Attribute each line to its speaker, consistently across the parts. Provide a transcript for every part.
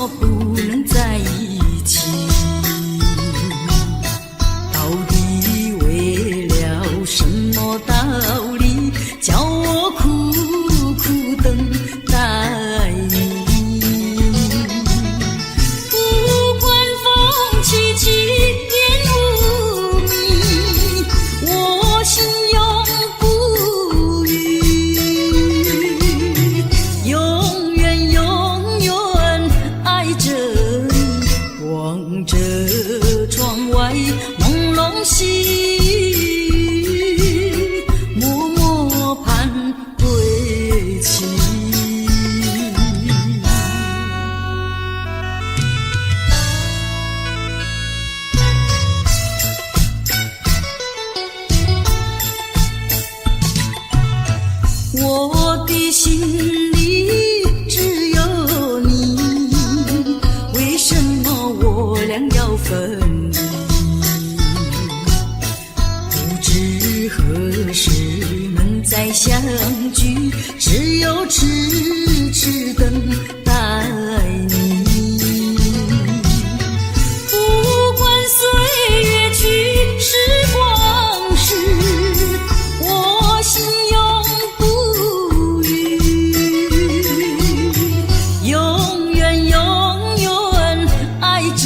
Speaker 1: 么不能在一起？到底为了什么道理，叫我苦苦等待你？不管风起起，烟雾迷，我心永不渝，永远永远爱着你，望着窗外朦胧细雨，默默盼归期。我的心里只有你，为什么我俩要分离？不知何时能再相聚，只有痴痴等待你。不管岁月去，时光逝，我心永不渝，永远永远爱着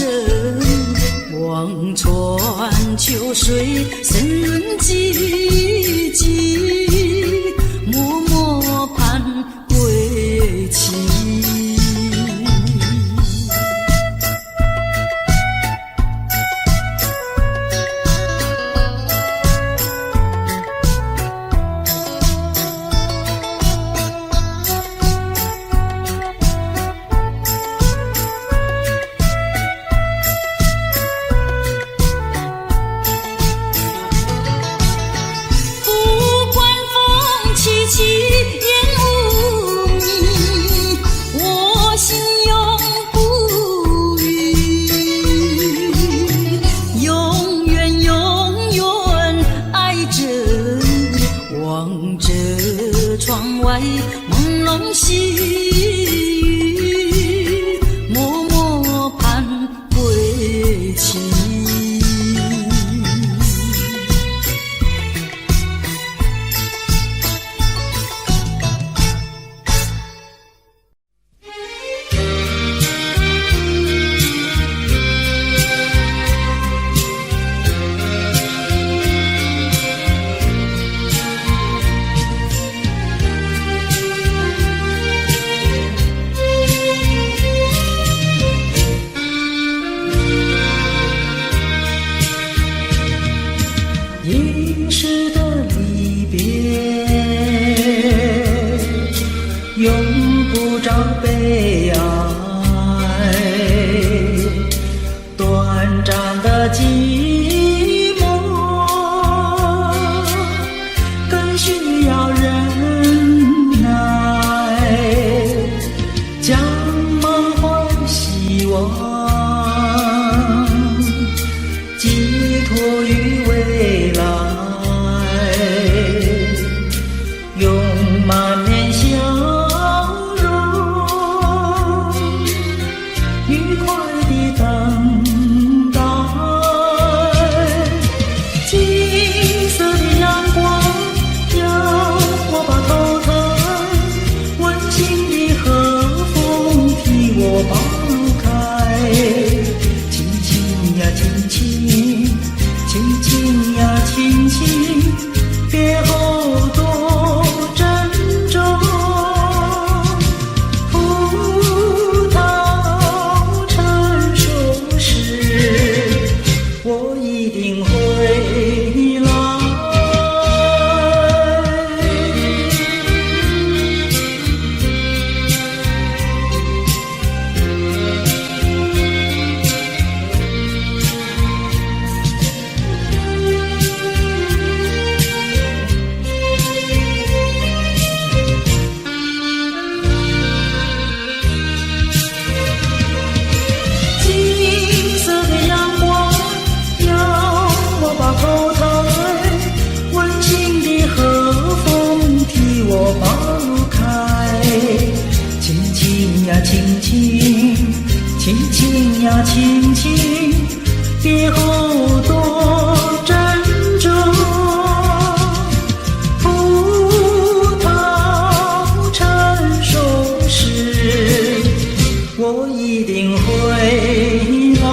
Speaker 1: 你，望穿秋水，深润寂寂，默默盼归期。不管风起起，
Speaker 2: 那亲情，别后多珍重。葡萄成熟时，我一定会来。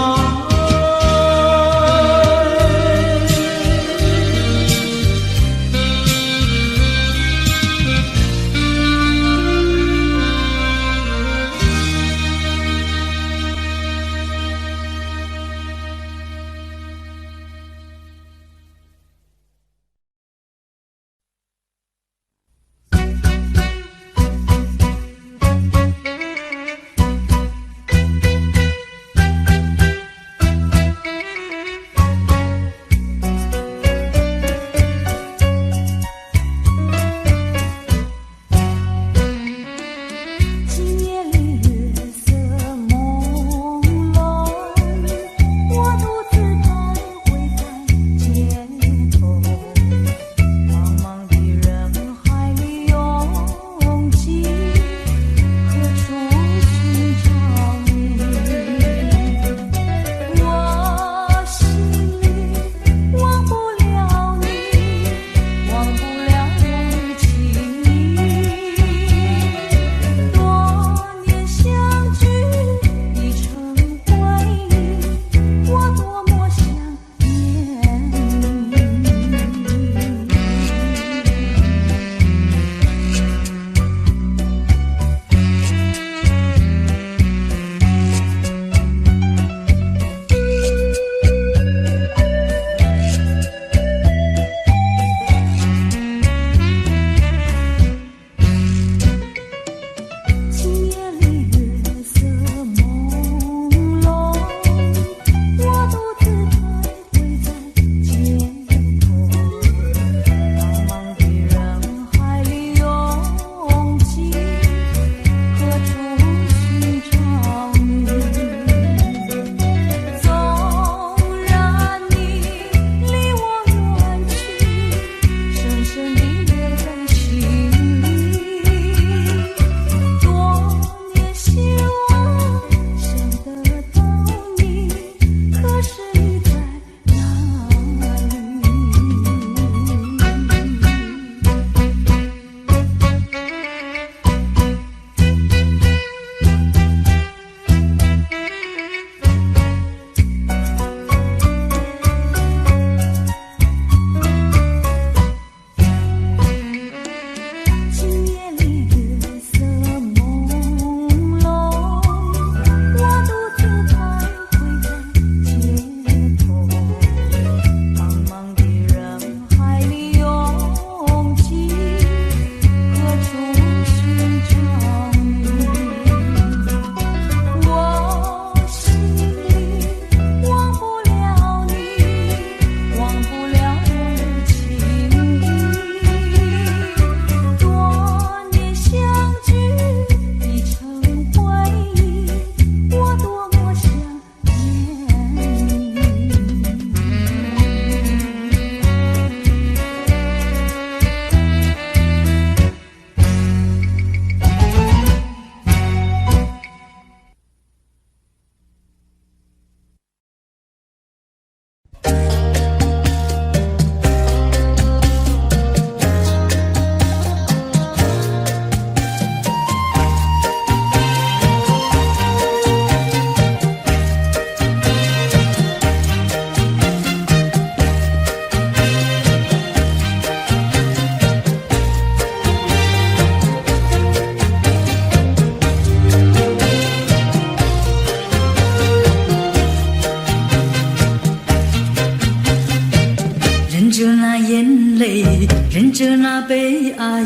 Speaker 1: 忍着那悲哀，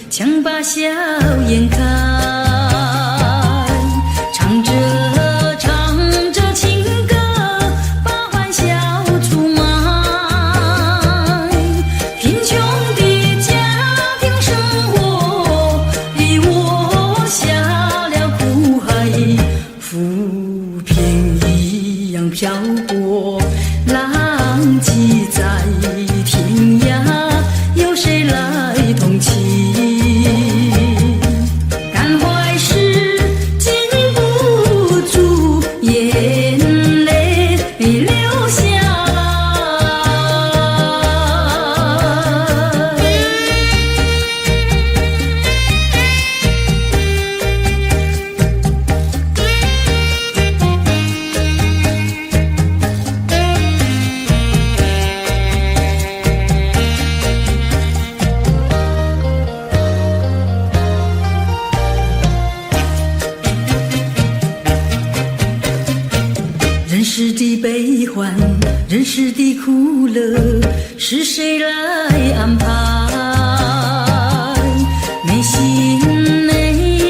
Speaker 1: 强把笑颜开，唱着情歌，把欢笑出卖。贫穷的家庭生活逼我下了苦海，浮萍一样漂泊，浪迹在天涯。有谁来同情？感怀时禁不住眼世的悲欢，人世的苦乐，是谁来安排？内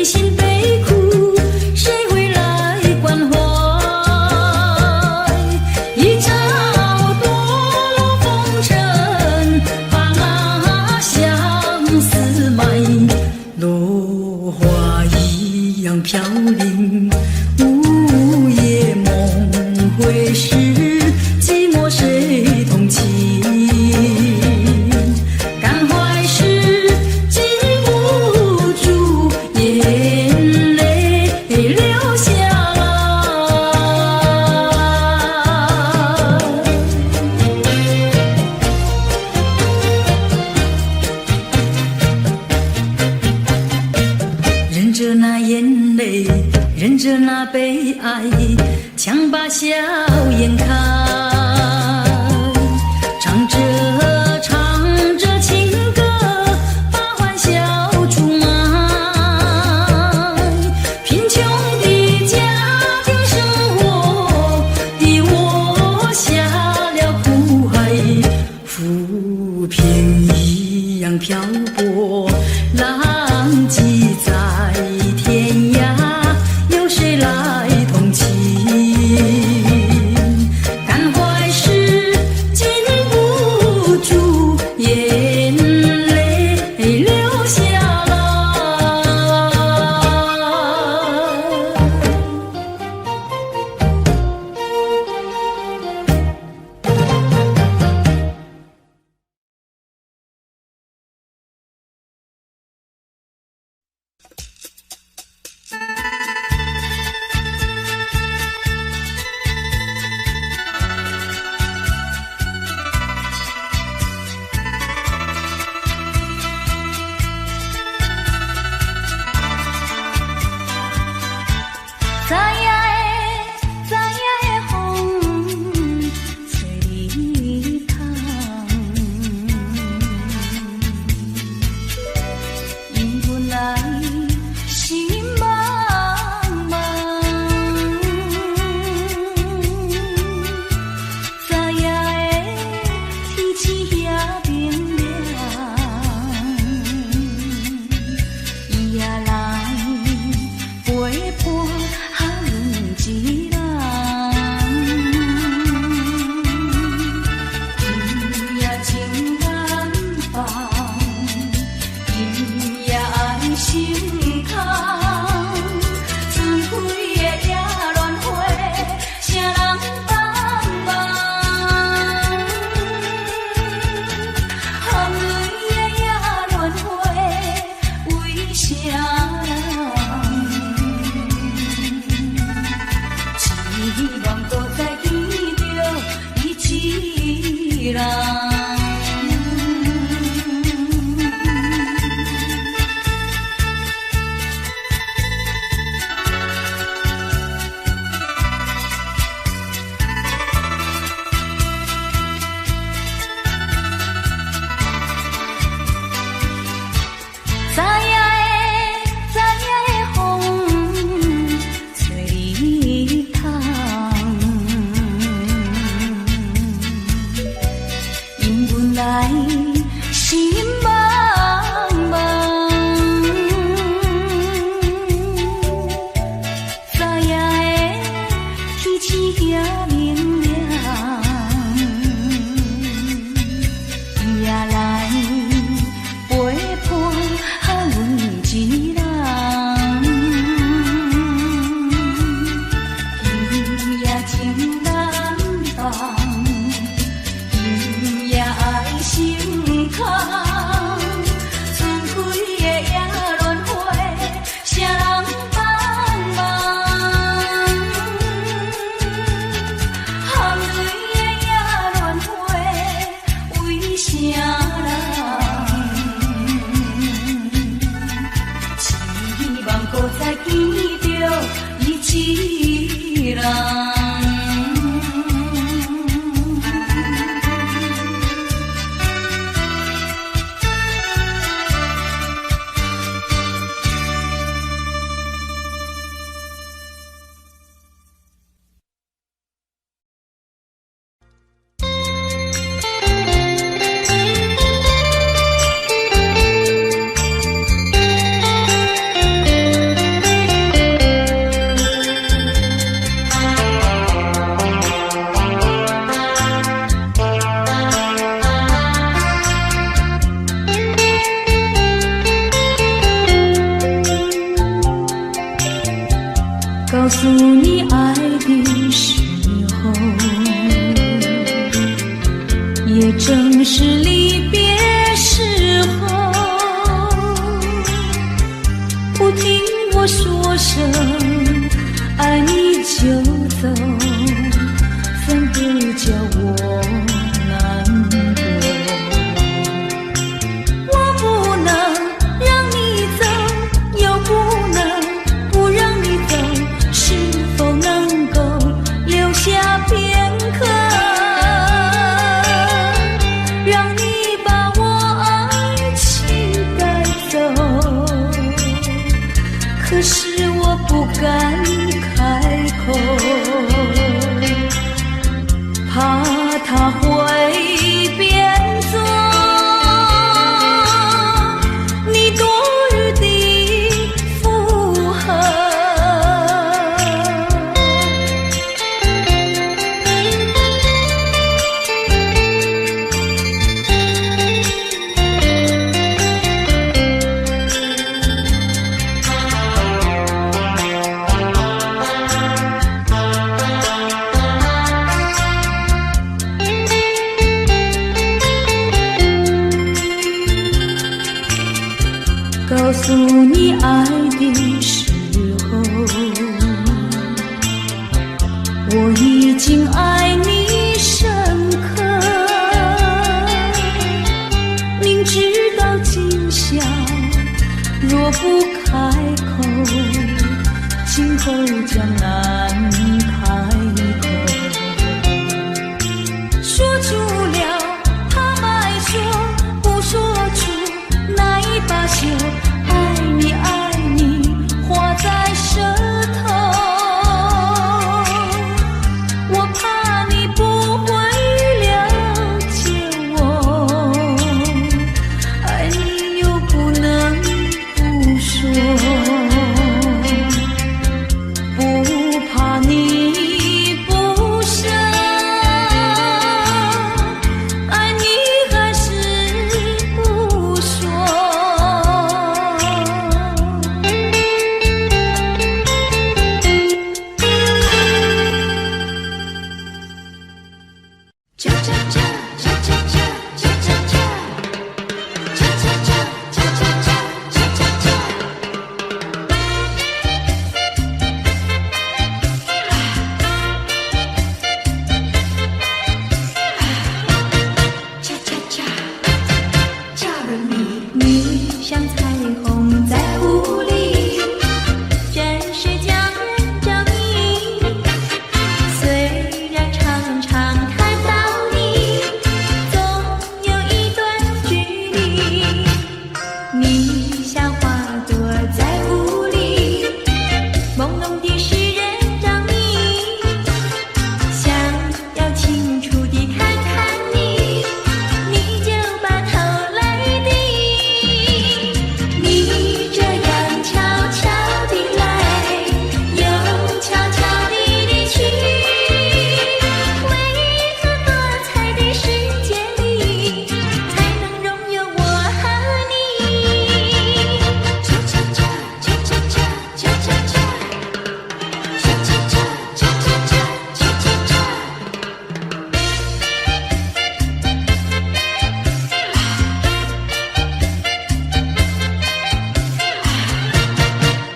Speaker 1: 心悲苦，谁会来关怀？一朝堕落风尘，把那相思埋，落花一样飘零。午夜梦回时，寂寞谁同情？感怀时禁不住眼泪流下来，忍着那眼泪，忍着那悲哀，强把笑颜开，唱着情歌，把欢笑出卖。贫穷的家庭生活，逼我下了苦海，浮萍一样漂泊，浪迹在天涯。有谁来同情？感怀时禁不住眼泪流下来。也正是离别时候，不听我说声爱你就走，反而叫我难过。我不能让你走，又不能不让你走，是否能够留下片刻，让你把我爱情带走？可是我不敢开口，怕他会变作你多余的附和。告诉你爱的时候，我已经爱你深刻，明知道今宵若不开口，今后将难开口。说出了怕白说，不说出那一把袖，爱你爱你画在舌头，我怕你不会了解我，爱你又不能不说，不怕你不舍，爱你还是不说。
Speaker 3: 恰恰恰恰恰恰恰恰恰，恰恰恰恰恰恰恰恰恰。恰恰恰，叫人迷。
Speaker 1: 你像彩虹在雾里，真是叫人着迷。虽然常常看到你，总有一段距离。你像花朵在雾里，朦胧的使人着迷。想要清楚地看看你，你就把头来低。你这样悄悄地来，又悄悄地离去，为何多彩的世界里才能拥有我和你？
Speaker 3: 恰恰恰恰恰恰恰恰恰，恰恰恰恰恰恰恰恰恰。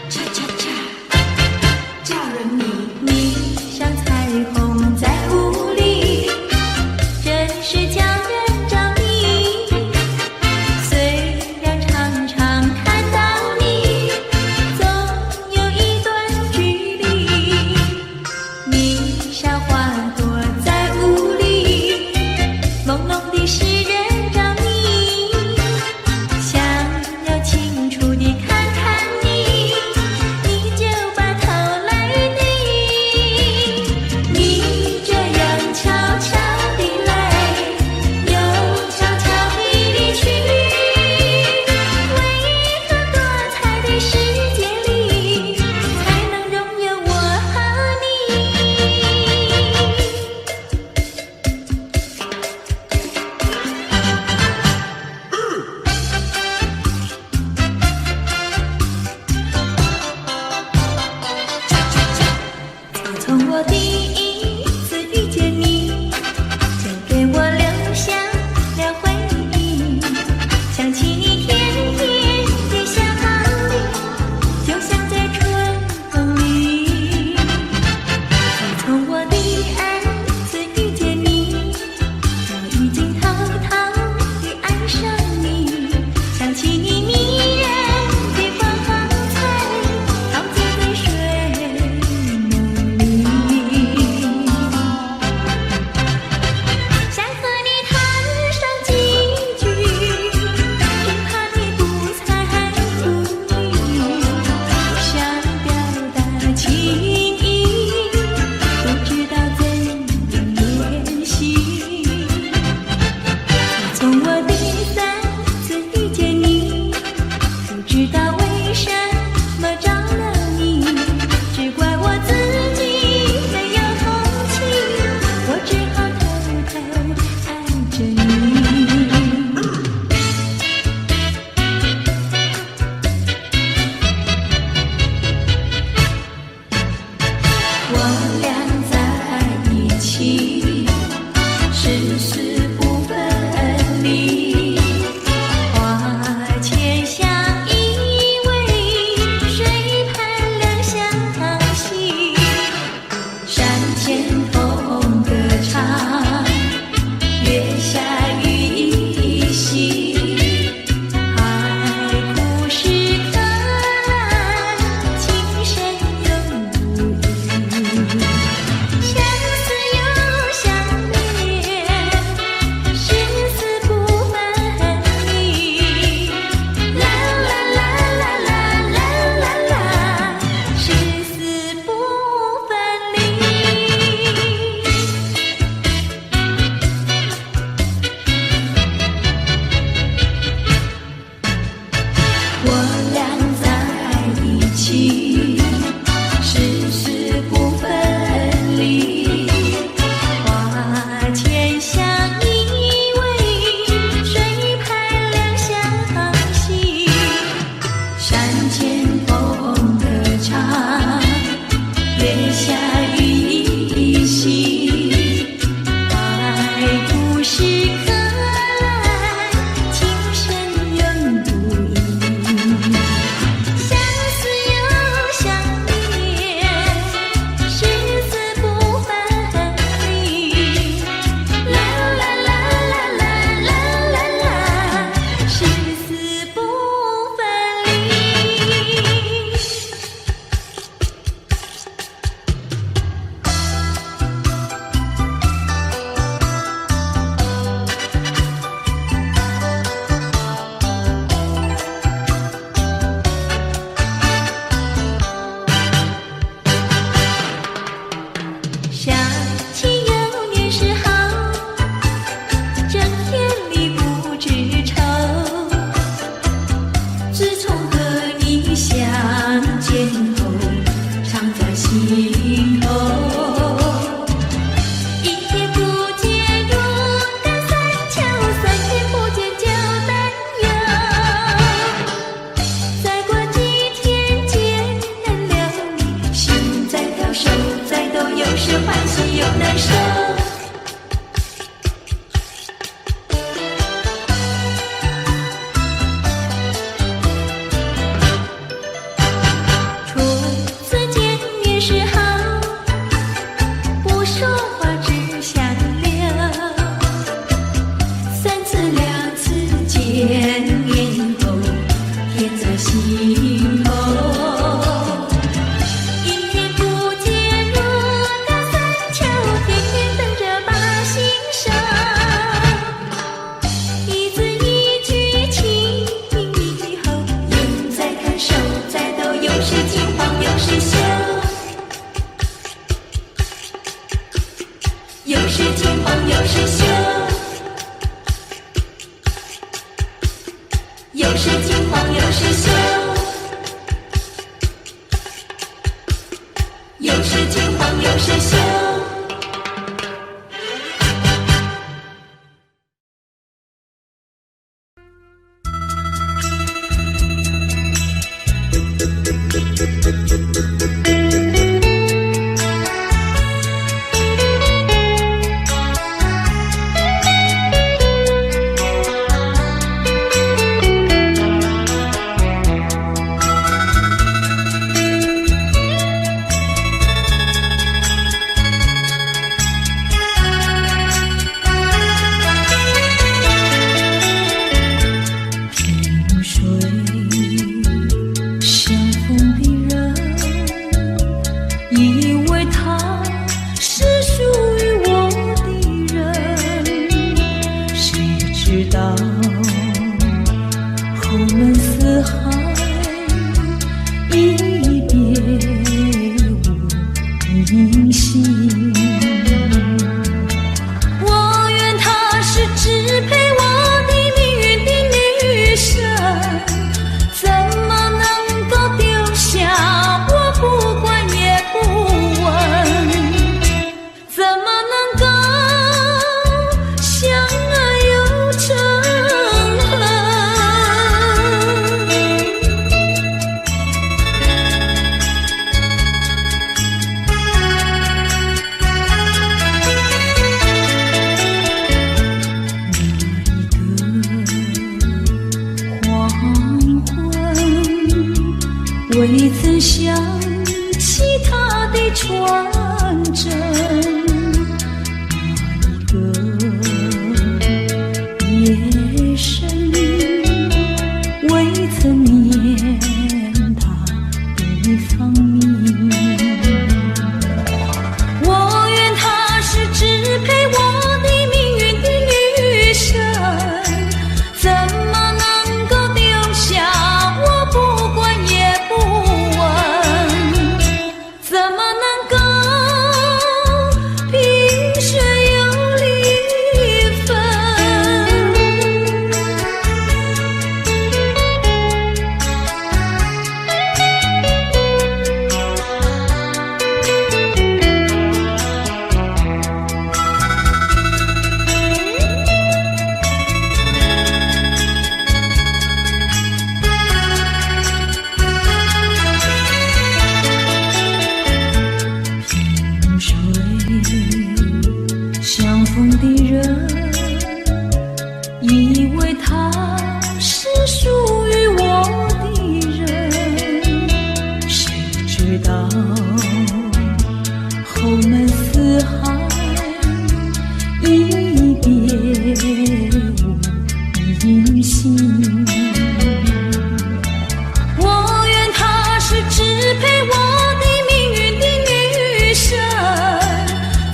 Speaker 3: 恰恰恰，叫人迷。
Speaker 1: 你像彩虹在雾里，真是叫人着迷。虽然常常看到你，总有一段距离。你像花朵在雾里，朦胧的使人着迷。想要清楚地看看你，你就把头来低。你这样悄悄地来，又悄悄地离去，为何多彩的世界里才能拥有我和你？自从我第一次遇见你，就给我留下前风歌唱，月下雨淅，海枯石烂，情深永不移。相思又相恋，生死不分离。啦啦啦啦啦啦啦啦，生死不分离。我俩在一起，生死不分离。花前相依偎，水畔两相惜。山前风歌唱，月下雨淅，海枯石烂，情深永不移。相思又相恋，生死不分离。啦啦啦啦啦啦啦啦，生死不分离。想起幼年时好，整天里不知愁。自从和你相见后，常在心头。一天不见如隔三秋，三天不见就担忧。再过几天见了你，心在跳，手在抖，有时欢喜又难受。初次见面时好，不说话只相留。三次两次见面后，甜在心头。一天不见如隔三秋，天天等着把心收。一字一句情以后，眼在看，手在抖，有时惊慌有时羞。有时惊慌有时羞。有时惊慌有时羞。有时惊慌有时羞。萍水相逢的人，以为他是属于我的人，谁知道后门四海，一别无音信。我愿她是支配我的命运的女神，怎么能够丢下我不管也不问？怎么能够相爱又成恨？相逢的人以为他是属于我的人，谁知道后门四海一别无音信。我愿她是支配我的命运的女神，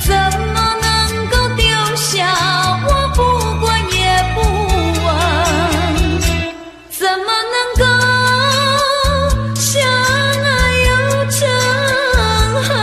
Speaker 1: 怎么能够丢下我不管也不问？怎么能够相爱又成恨？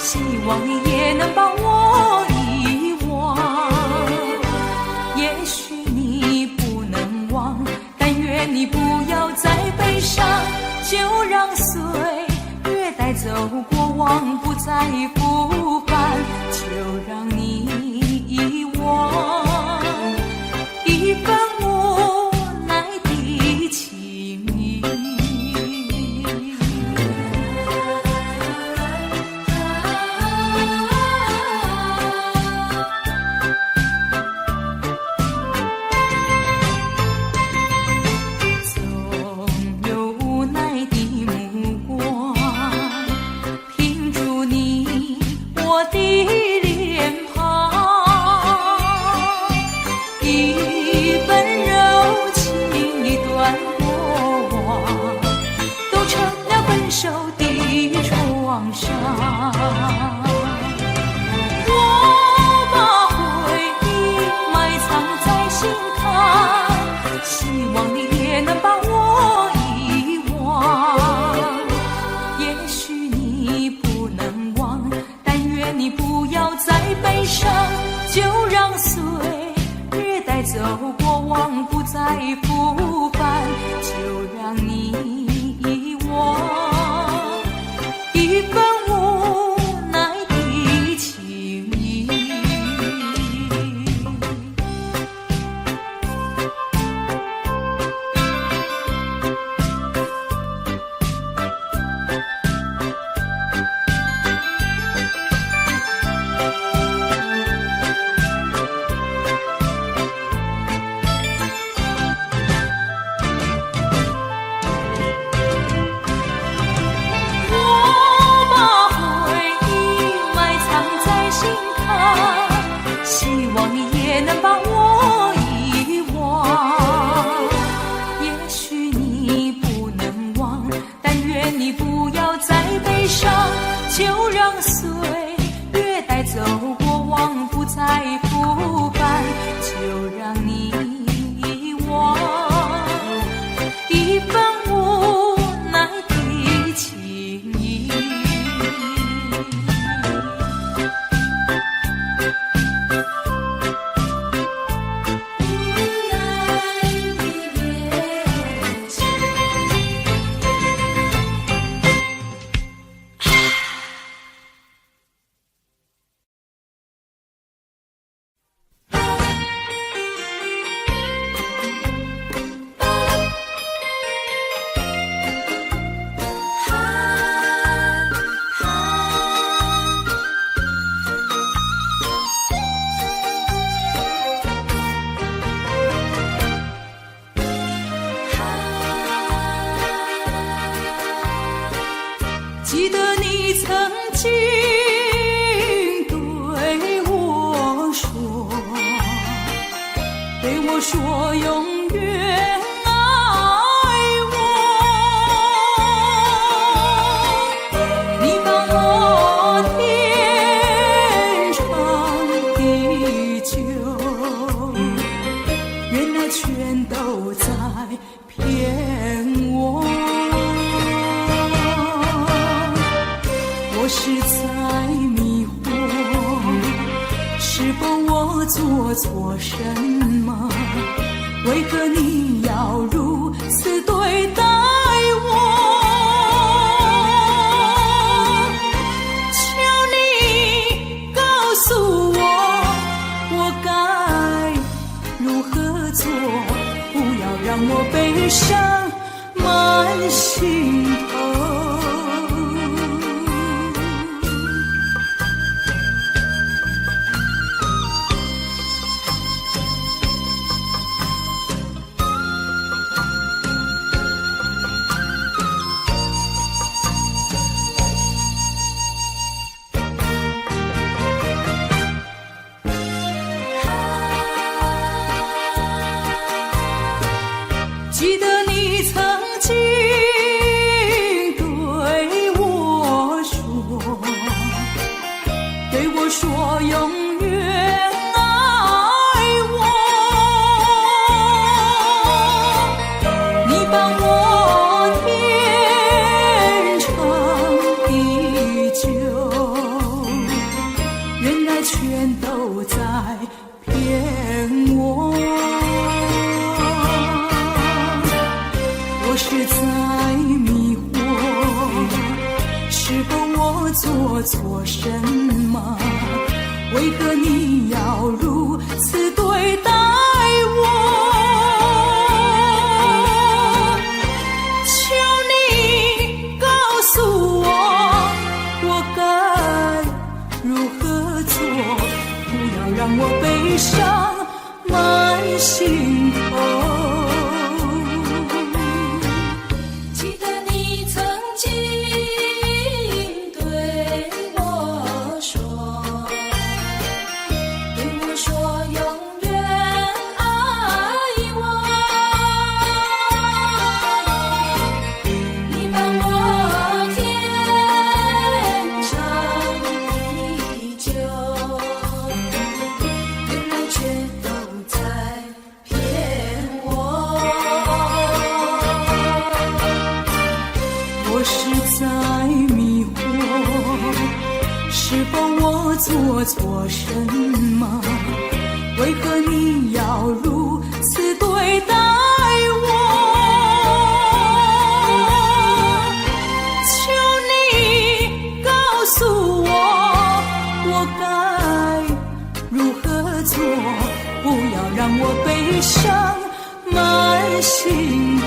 Speaker 1: 希望你也能把我遗忘。也许你不能忘，但愿你不要再悲伤，就让岁月带走过往，不再复返，就让你遗忘一份无奈的情谊。走过往，不再复返，就让你遗忘一份无奈记得你曾经对我说，对我说永远爱我。你帮我天长地久，原来全都在骗我。我是在迷惑，是否我做错什么？为何你要如此对待我？求你告诉我，我该如何做？不要让我悲伤满心头。记得你曾经对我说，对我说永远爱我。你帮我天长地久，原来全都在骗我。我是在迷惑，是否我做错什么？为何你要如此对待我？求你告诉我，我该如何做？不要让我悲伤满心头。我是在迷惑，是否我做错什么？为何你要如此对待我？求你告诉我，我该如何做？不要让我悲伤满心头。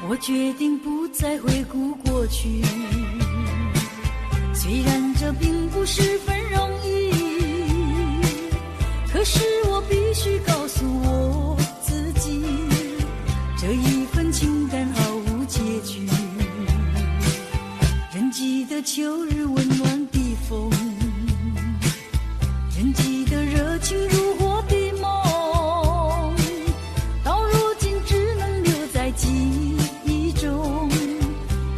Speaker 1: 我决定不再回顾过去，虽然这并不十分容易，可是我必须告诉我自己，这一份情感毫无结局。仍记得秋日温暖的风，仍记得热情如火的梦，到如今只能留在记忆中，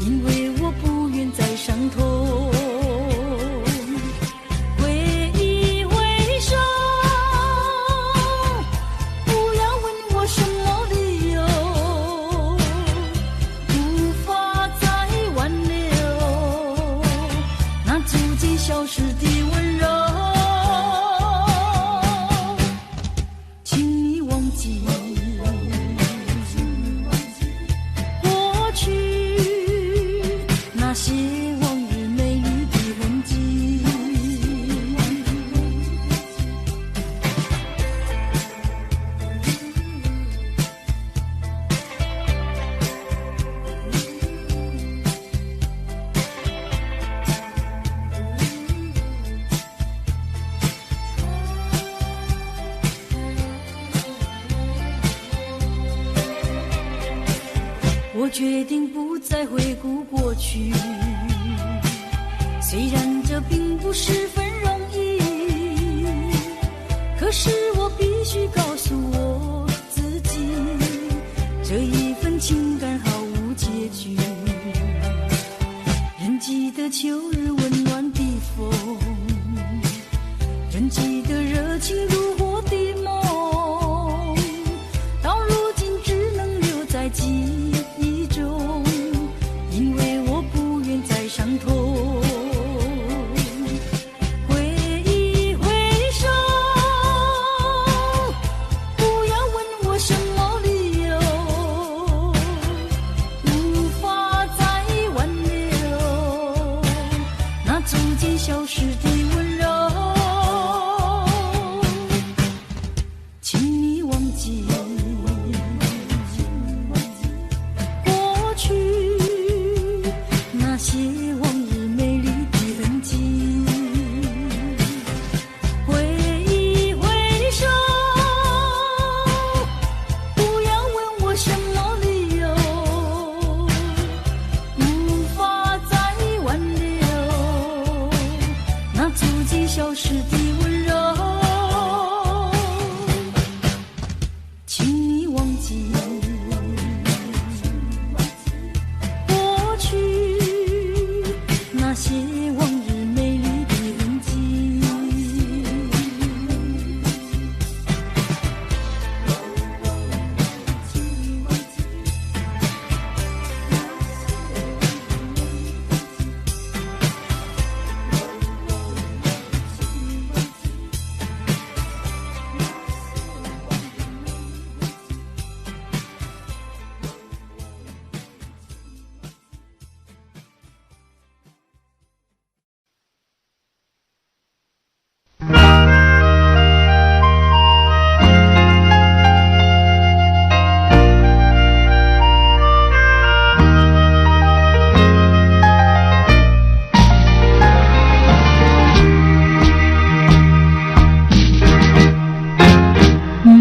Speaker 1: 因为我不愿再伤痛。我决定不再回顾过去，虽然这并不十分容易，可是我必须告诉我自己，这一份情感毫无结局。仍记得秋日温暖的风，仍记得热情如火的梦，到如今只能留在记忆中，因为我不愿再伤痛。挥一挥手，不要问我什么理由，无法再挽留那逐渐消失的温柔。请你忘记过去那些往日美丽的痕迹，挥一挥手，不要问我什么理由，无法再挽留那逐渐消失的温柔。请你忘记过去那些往日美丽的痕迹。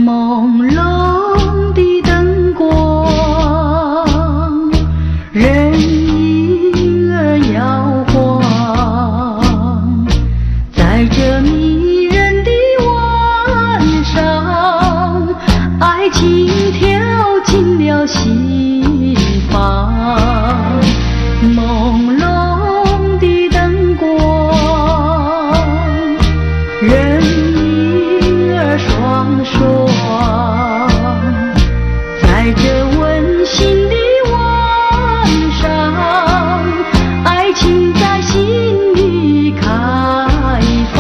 Speaker 2: 朦胧的灯光，人影儿摇晃，在这迷人的晚上，爱情跳进了心房。朦胧的灯光，人影儿双双，在这温馨的晚上，爱情在心里开放。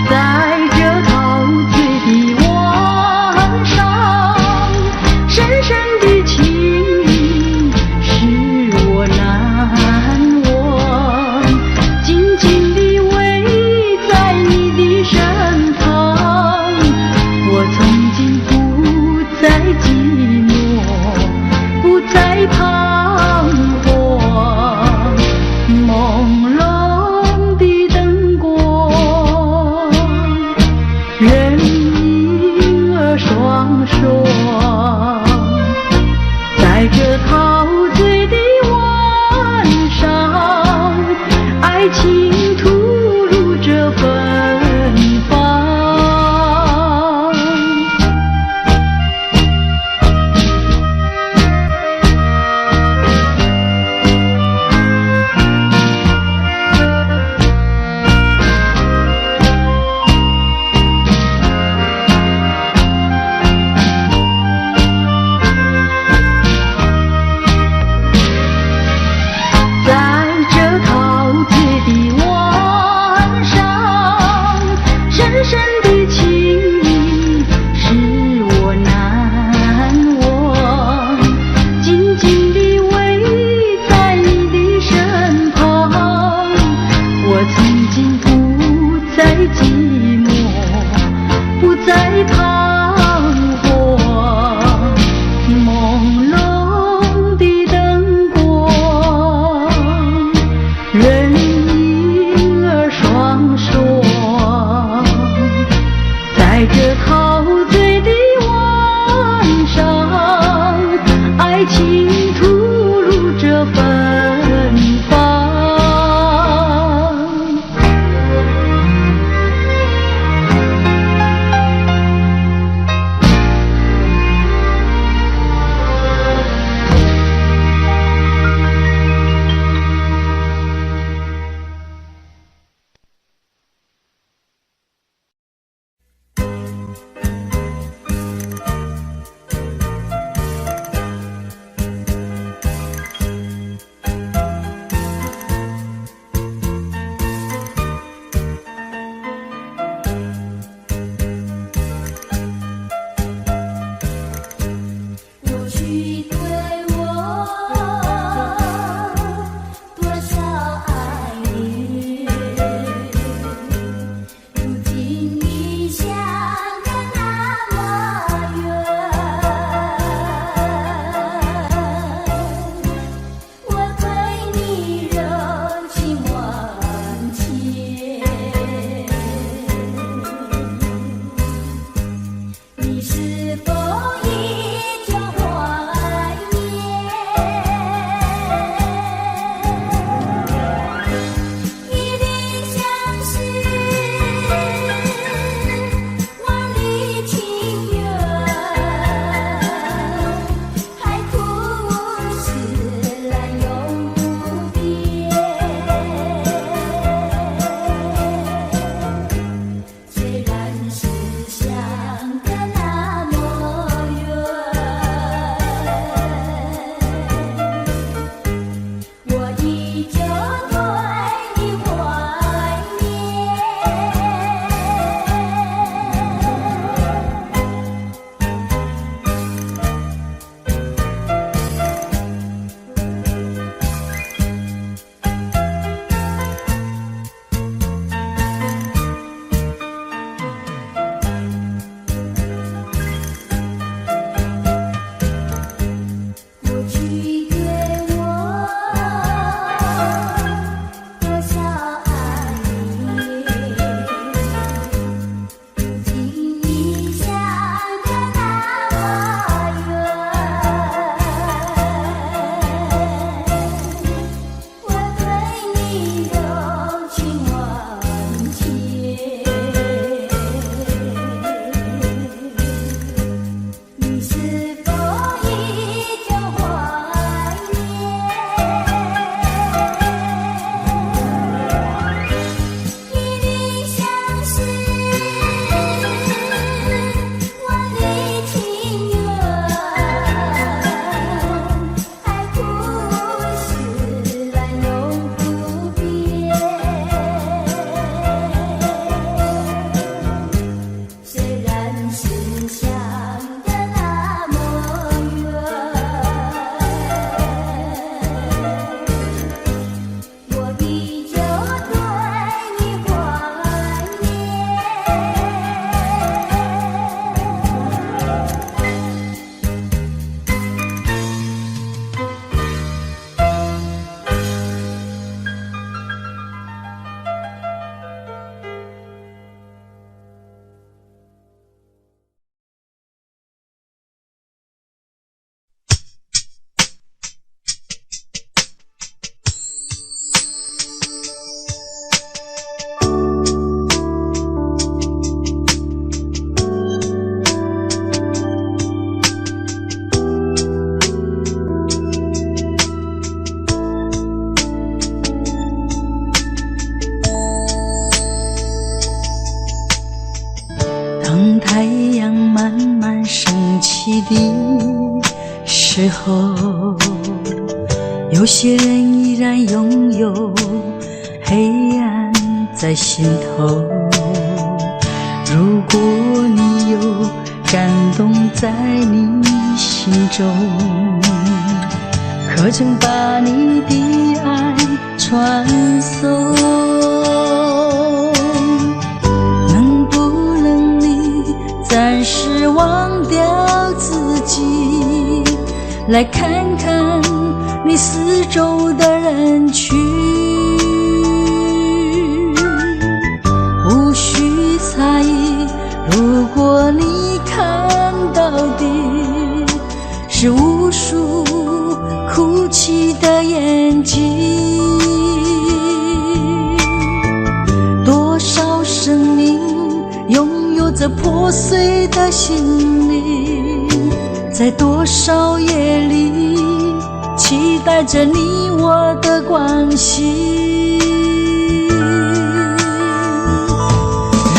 Speaker 2: 在这陶醉的晚上，深深的情意使我难忘，紧紧地偎在你的身旁。我曾经不再寂寞，不再彷徨。朦胧的灯光，人影儿双双，在这陶醉的晚上，爱情吐露着芬芳。在这陶醉的命突如这芬芳。
Speaker 3: 过去对我多少爱恋，如今你相隔那么远，我对你热情万千，你是否依旧怀念？一定相识，万里情缘，海枯石烂永不变。虽然是相隔那么远，我依旧对你怀念。过去对我多少爱恋，如今你相隔那么远，我对你柔情万千，你是否依旧怀念？一定相识，万里情缘，海枯石烂永不变。虽然是相隔那么远，我依旧对你怀念。
Speaker 2: 当太阳慢慢升起的时候，有些人依然拥有黑暗在心头。如果你有感动在你心中，可曾把你的爱传送？能不能你暂时忘掉自己，来看看你四周的人群？无需猜疑，如果你看到的是无数泣的眼睛。多少生命拥有着破碎的心灵，在多少夜里期待着你我的关系。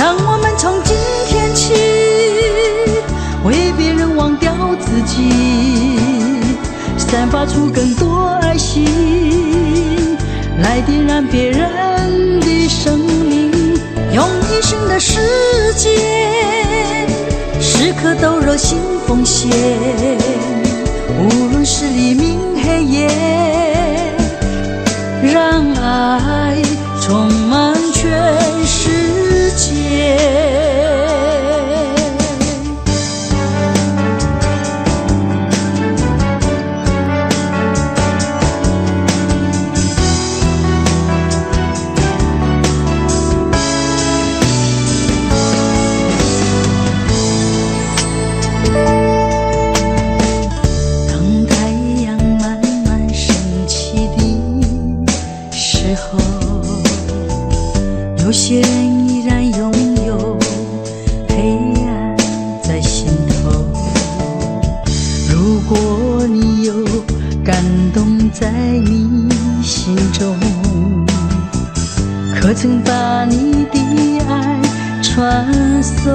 Speaker 2: 让我们从今天起为别人忘掉自己，散发出更多爱心，来点燃别人的生命，用一生的时间时刻都热心奉献，无论是黎明黑夜，让爱充满全世界。有些人依然拥有黑暗在心头，如果你有感动在你心中，可曾把你的爱传送？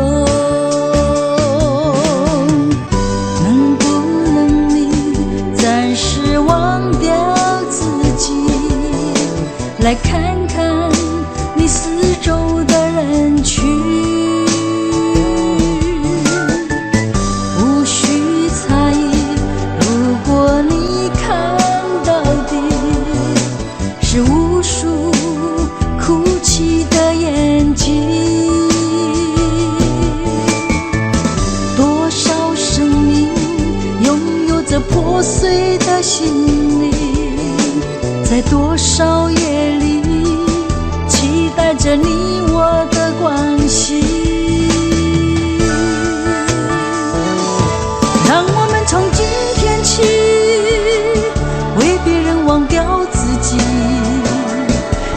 Speaker 2: 能不能你暂时忘掉自己，来看看你四周的人群，无需猜疑，如果你看到的是无数哭泣的眼睛。多少生命拥有着破碎的心灵，在多少夜里期待着你我的关系。让我们从今天起为别人忘掉自己，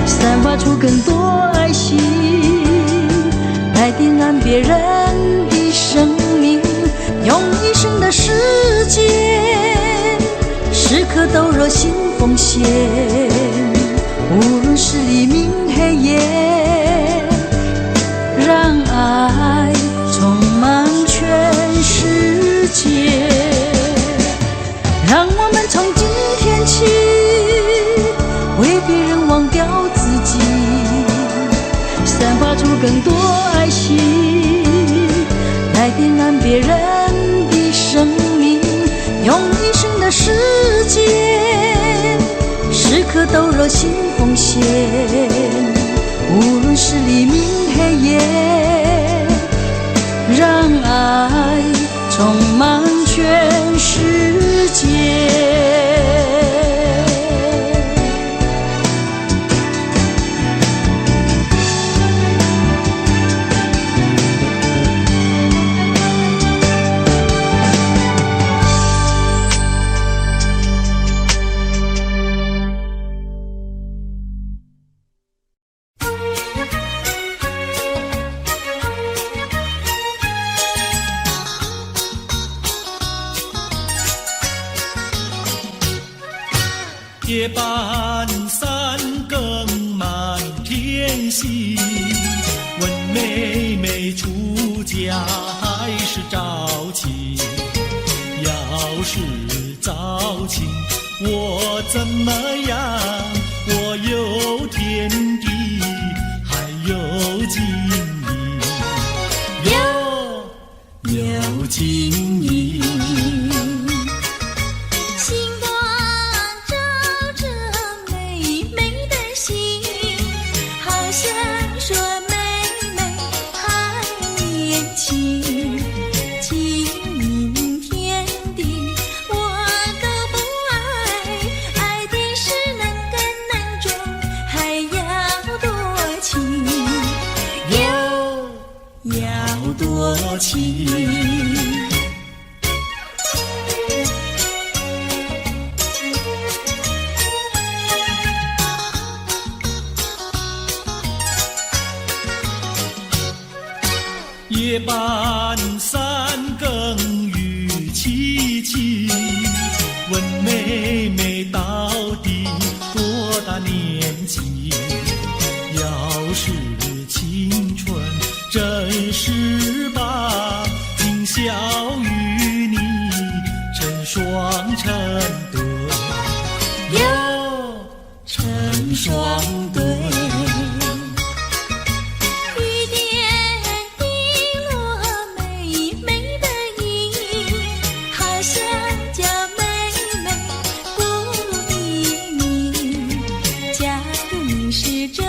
Speaker 2: 散发出更多爱心，来点燃别人的生命，用一生的时间时刻都热心奉献，无论是黎明黑夜，让爱充满全世界。让我们从今天起为别人忘掉自己，散发出更多爱心，来点燃别人的生命，用一生的时间时刻都热心奉献，无论是黎明黑夜，让爱充满全世界。
Speaker 4: 夜半三更满天星，问妹妹出嫁还是早亲？要是早亲，我怎么样？我有天地，还有金银，有金银。
Speaker 3: 有
Speaker 4: 夜半三更雨凄凄，问妹妹到底多大年纪？要是青春真是把，今宵与你成双成对，哟，成双对。
Speaker 3: 雨点滴落美美的衣，好想叫妹妹不理你。假如你是真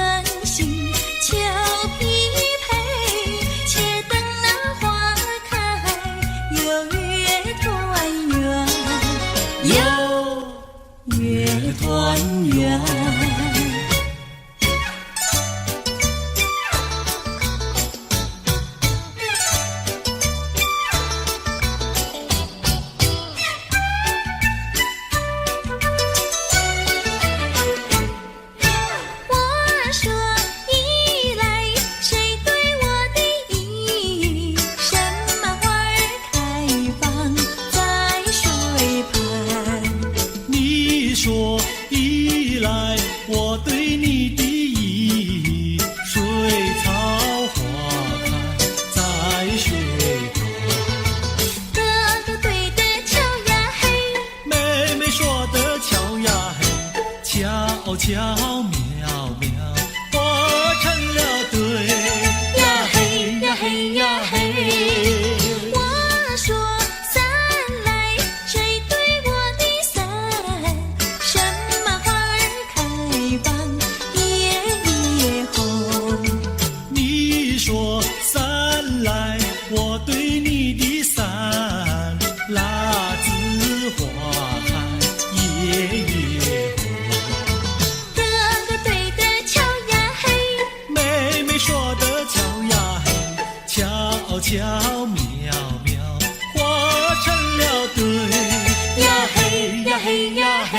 Speaker 3: 心求匹配，且等那花开又月团圆，
Speaker 4: 有
Speaker 3: 月团圆。我说依来谁对我的意？什么花儿开放在水畔？
Speaker 4: 你说依来我对你的意，水草花开在水旁。
Speaker 3: 哥哥对的巧呀嘿，
Speaker 4: 妹妹说的巧呀嘿，巧巧妙妙，活成了对呀嘿呀嘿呀嘿。
Speaker 3: 我说伞来谁对我的伞？什么花儿开放夜夜红？
Speaker 4: 你说伞来，我对你的伞，蜡子花开夜夜红。
Speaker 3: 哥哥对的巧呀嘿，
Speaker 4: 妹妹说的巧呀嘿，巧巧妙妙，活成了对呀嘿呀嘿呀嘿。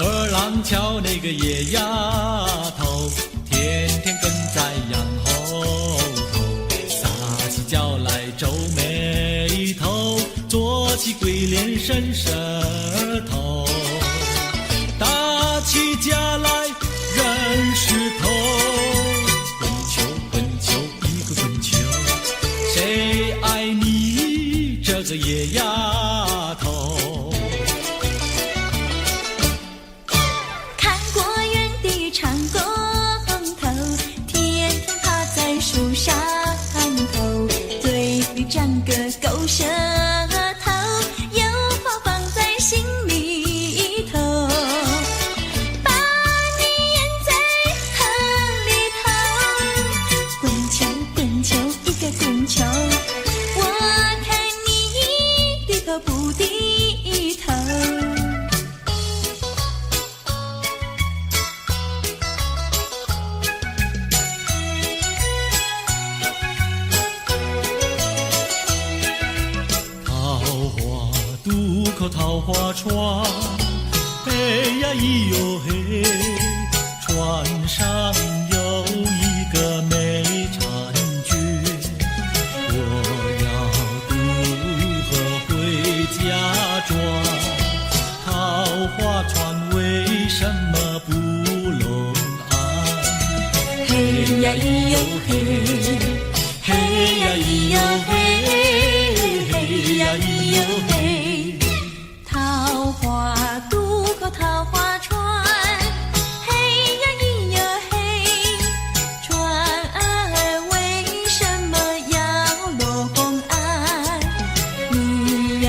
Speaker 4: 二郎桥那个野丫头，天天跟在羊后头，撒起娇来皱眉头，做起鬼脸伸舌头，打起架来扔石头，滚球滚球一个滚球，谁爱你这个野丫头？
Speaker 3: 看过远的长工头，天天趴在树上头，嘴里长个狗舌头，有话放在心里头，把你咽在河里头，滚球滚球一个滚球，我看你低头不低头。
Speaker 4: 桃花渡口桃花船，嘿呀咿哟嘿，船上有一个美婵娟，我要渡河回家转，桃花船为什么不拢岸？
Speaker 3: 嘿呀咿哟嘿，嘿呀咿哟嘿，嘿呀咿哟嘿。桃花渡口桃花船，嘿呀咿哟嘿。船儿为什么要拢岸？你要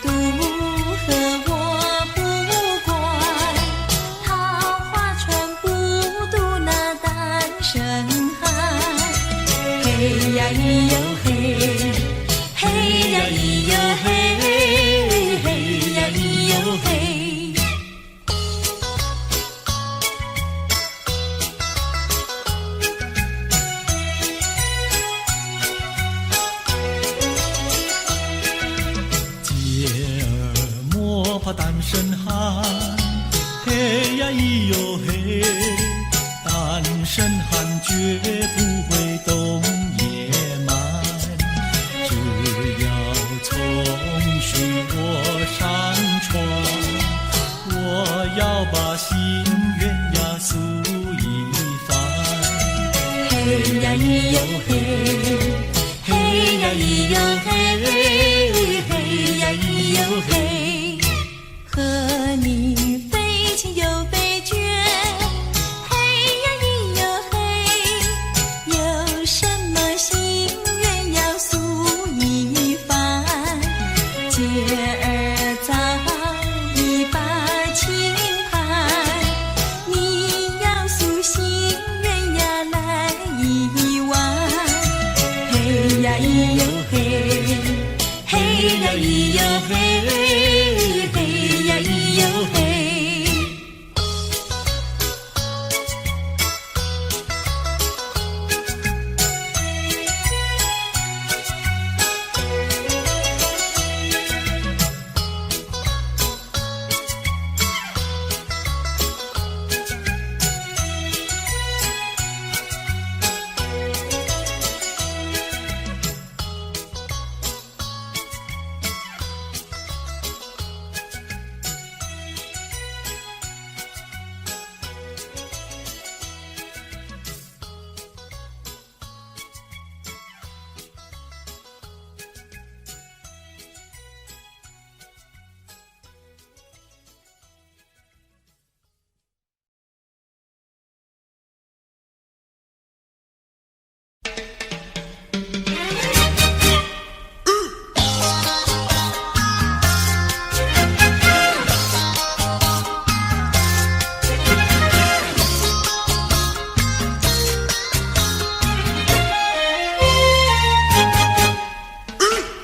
Speaker 3: 渡河我不管，桃花船不渡那单身汉。嘿呀咿哟嘿，嘿呀咿哟嘿，嘿呀咿哟嘿。
Speaker 4: 深寒绝不会动野蛮，只要从许我上床，我要把心愿呀诉一番。
Speaker 3: 嘿呀咿哟嘿，嘿呀咿哟嘿，嘿呀咿哟嘿，和你非亲又非眷，嘿呀咿哟嘿，有什么心愿要诉一番，姐儿早已把情盘，你要诉心愿呀来一碗，嘿呀咿哟嘿，嘿呀咿哟嘿，嘿呀咿哟嘿。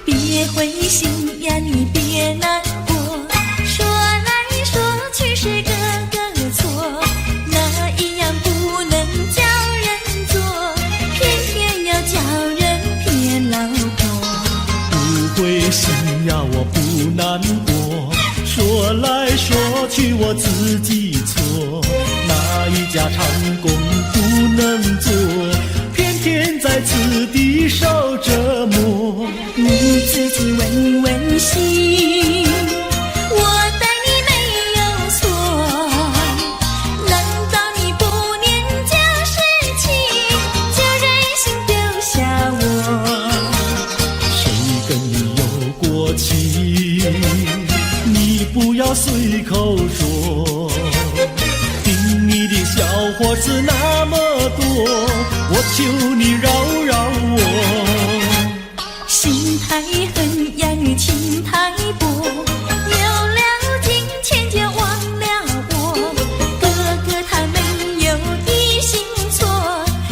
Speaker 3: 别灰心呀，你别难过，说来说去是个个错，哪一样不能叫人做，偏偏要叫人骗老婆。
Speaker 4: 不灰心呀，我不难过，说来说去我自己错，哪一家长工不能做，偏偏在此地受折磨。
Speaker 3: 你自己问问心，我待你没有错，难道你不念旧事情，就忍心丢下我？
Speaker 4: 谁跟你有过情，你不要随口说，听你的小伙子那么多，我求你饶饶我。
Speaker 3: 心太狠呀，情太薄，有了金钱就忘了我。哥哥他没有一心错，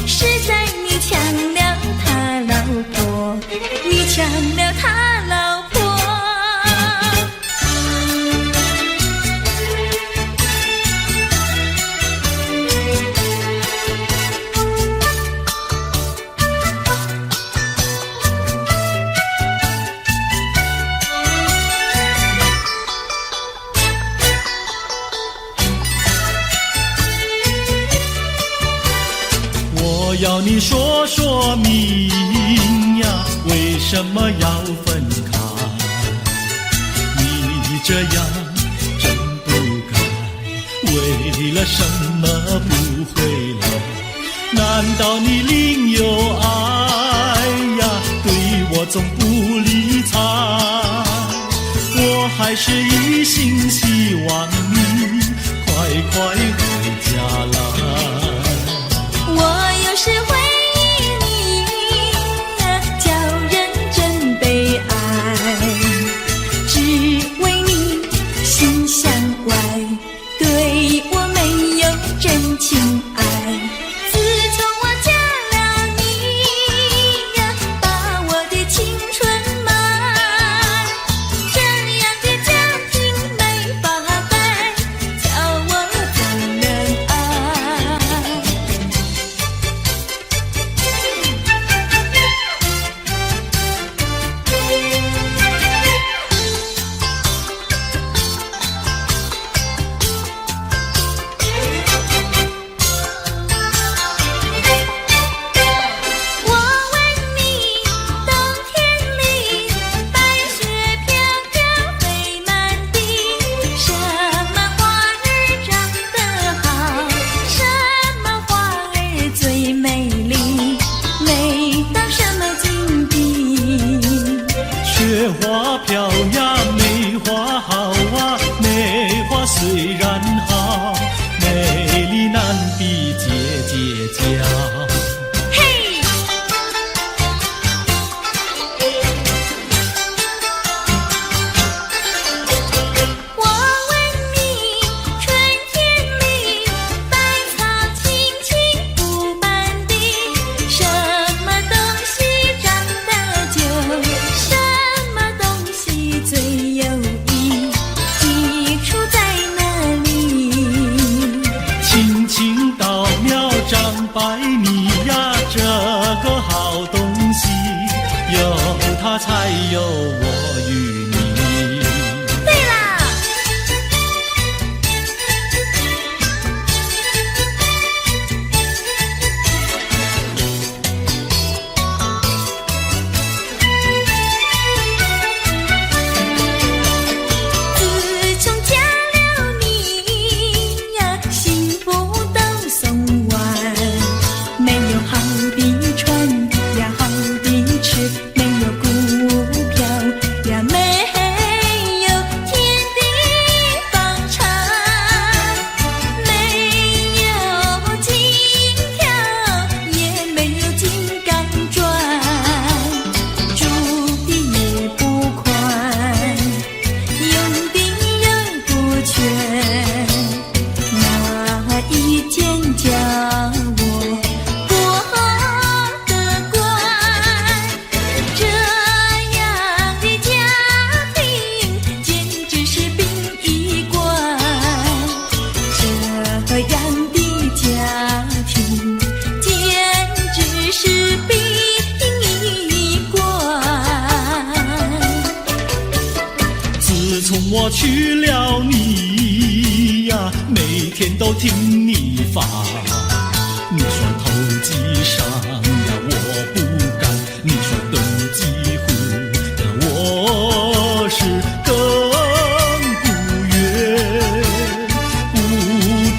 Speaker 3: 是在你抢了他老婆，你抢了他老婆。
Speaker 4: 我要你说说明呀，为什么要分开？你这样真不该，为了什么不回来？难道你另有爱呀？对我总不理睬，我还是一心希望你快快回家来。
Speaker 3: 我有时回忆你，叫人真悲哀，只为你心向外，对我没有真情爱。自从我嫁了你，把我的青春埋，这样的家庭没法摆，叫我怎能爱？
Speaker 4: 姐姐叫。
Speaker 3: 嘿，我问你，春天里百草青青不满地，什么东西长得久，什么东西最有益，益处在哪里？
Speaker 4: 青青稻苗长百米呀，这个好东西，有它才有我与你。
Speaker 3: 对啦，自从嫁了你呀，幸福都送完，没有好的穿呀，好的吃，没有股票呀，没有天地房产，没有金条，也没有金刚钻，住的也不宽，用的也不全，哪一天叫我过得惯？这样的家庭简直是殡仪馆，这样的家庭简直是殡仪馆。
Speaker 4: 自从我娶了你呀，每天都听你发。你说投机商呀，我不干；你说登记户呀，我是更不愿。不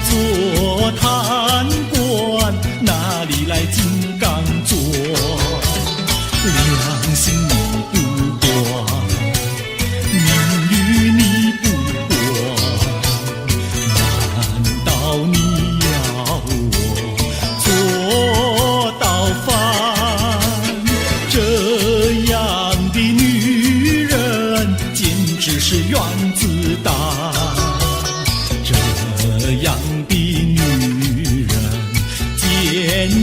Speaker 4: 做贪官，哪里来金刚钻？良心你不管，名誉你不管，难道你要我做到饭？这样的女人简直是原子弹，这样的女人简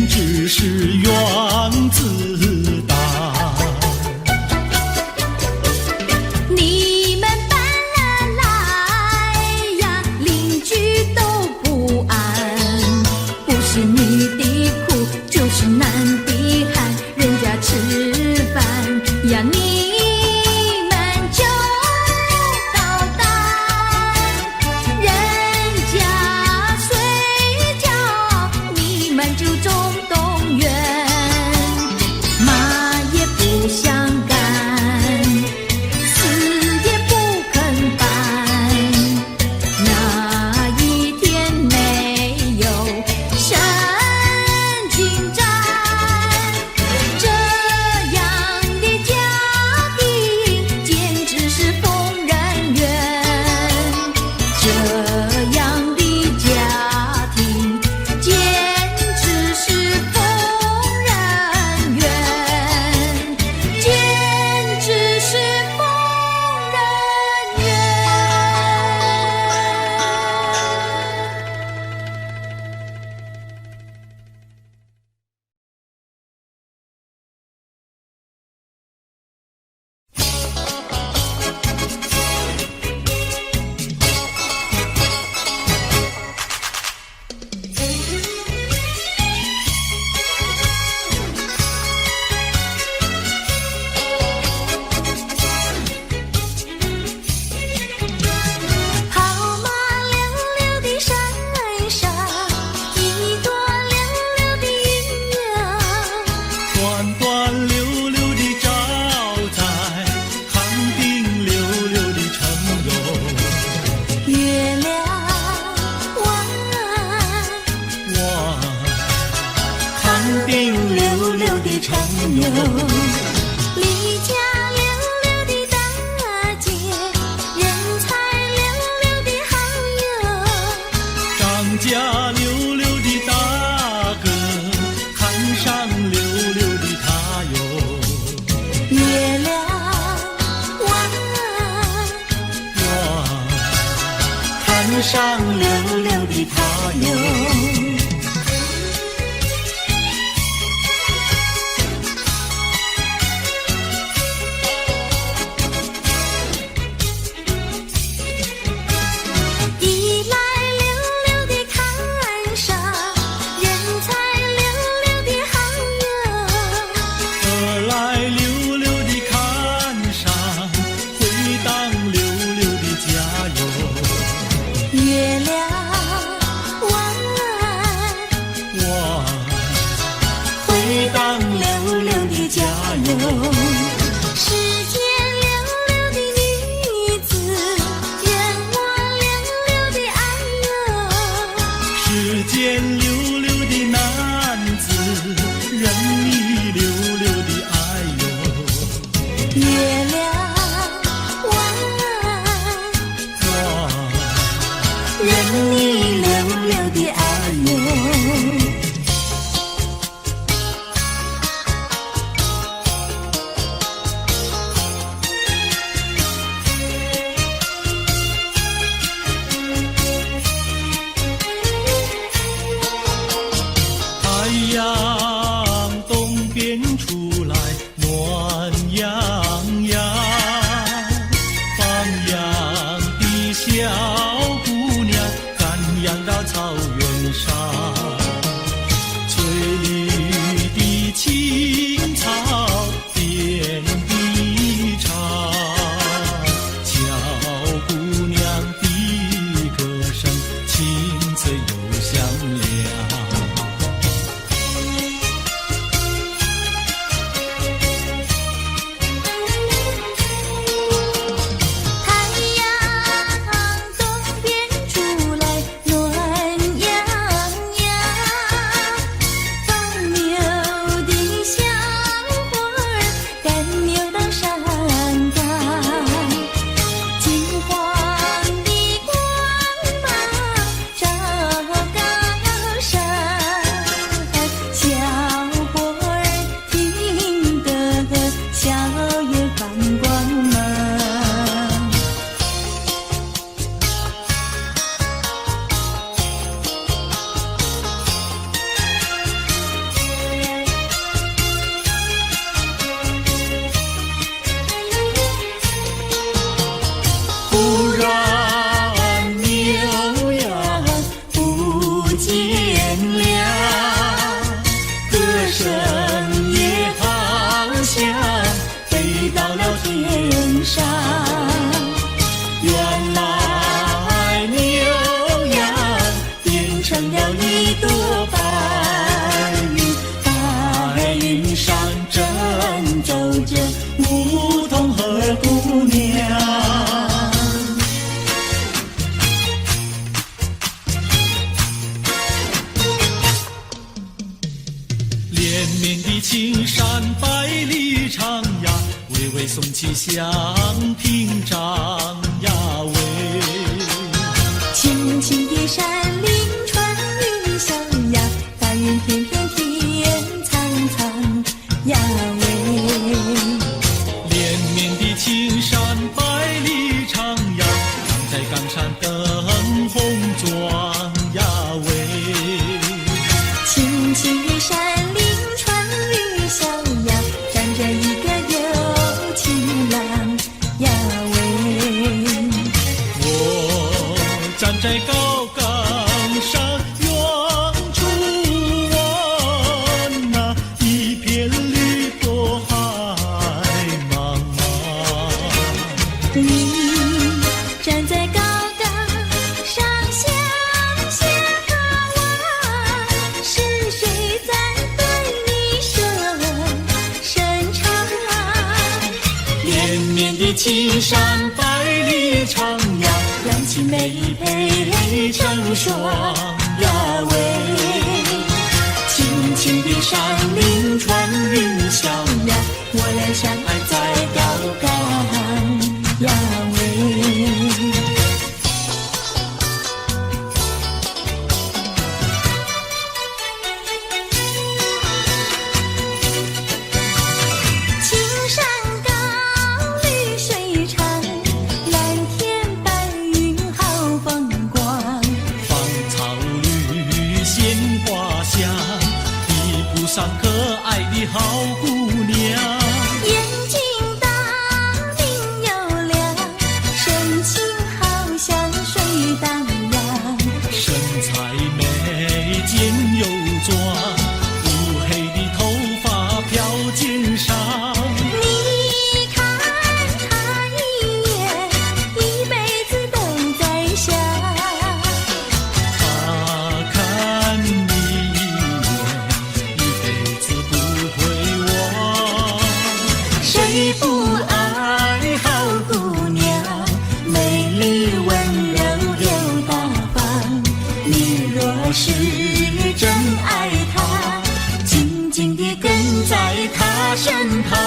Speaker 4: 直是原子弹。
Speaker 3: 你们搬了来呀，邻居都不安，不是女的苦，就是男的寒，人家吃饭呀，你们就捣蛋，人家睡觉，你们就中动员，骂也不想干，死也不肯搬，哪一天没有神经战？这样的家庭简直是疯人院，这样的家庭简直是疯人院，简直是疯人院。跑马溜溜的山上，一朵溜溜的云呀，
Speaker 4: 端端溜溜的招财，康定溜溜的城哟。
Speaker 3: 月亮弯，
Speaker 4: 哇，康定溜溜的城哟。
Speaker 3: 离家溜溜的大姐，人才溜溜的好友，
Speaker 4: 张家溜溜的大
Speaker 3: 哟。一来溜溜的看上，人才溜溜的好友。
Speaker 4: 二来溜溜的看上，回荡溜溜的加油。
Speaker 3: 月亮弯，
Speaker 4: 回荡
Speaker 3: 溜溜的加油。世间溜溜的女子，愿我溜溜的爱哟。
Speaker 4: 世间溜溜的男子，任你溜溜的爱哟。
Speaker 3: 月亮弯，任你溜溜的爱哟。
Speaker 4: 太阳东边出来暖洋洋，放羊的小姑娘赶羊到草原上，翠绿的青草遍地长，小姑娘的歌声清脆又响亮。
Speaker 3: 太阳东边出来暖洋洋，放牛的小伙儿赶牛到山岗，金黄的光芒照高山，小伙儿听得笑眼放光芒。
Speaker 4: 忽然牛羊不见了，歌声也好像飞到了天上。原来牛羊变成了一朵白云，白云上正走着牧童和姑娘。连绵的青山百里长呀，巍巍耸起像屏障呀喂。
Speaker 3: 青青的山林穿云霄呀，白云片片天苍苍呀喂。
Speaker 4: 连绵的青山百里长呀，站在冈山灯红妆呀喂。
Speaker 3: 青青的山林穿云霄呀，站着一个有情郎呀喂。
Speaker 4: 我站在高岗上，远处望那一片绿波海茫茫。
Speaker 3: 你站在高岗上向下看望，是谁在对你伸长？
Speaker 4: 连绵的青山百里长呀，
Speaker 3: 两情眉配成双呀喂。青青的山林穿云霄呀，我俩相爱在高岗呀喂。青山高，绿水长，蓝天白云好风光。
Speaker 4: 芳草绿上可爱的好姑娘。
Speaker 3: 眼睛大明又亮，神情好像水荡漾，
Speaker 4: 身材美肩又壮，乌黑的头发飘肩上。
Speaker 3: 你看他一眼，一辈子都在想。
Speaker 4: 他看你一眼，一辈子不会忘。
Speaker 3: 谁不爱好姑娘？美丽温柔又大方。你若是真爱她，紧紧地跟在她身旁。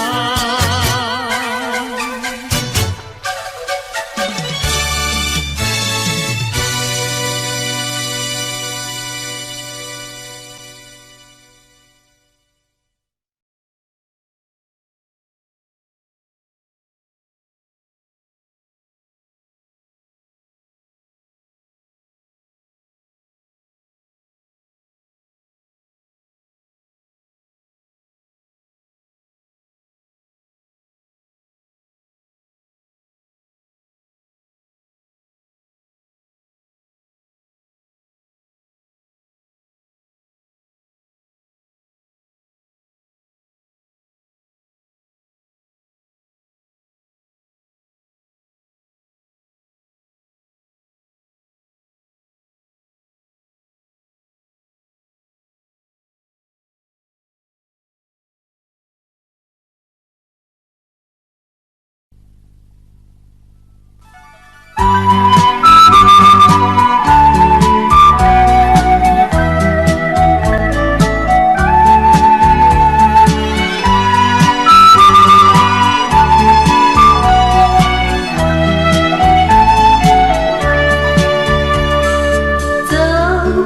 Speaker 1: 走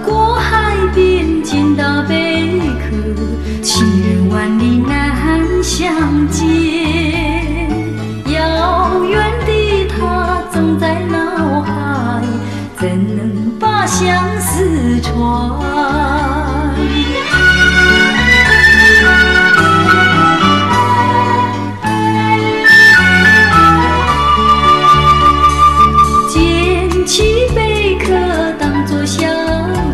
Speaker 1: 过海边见到贝壳，情人万里难相见。遥远的他总在脑海，怎能把相思传？捡起贝壳当作小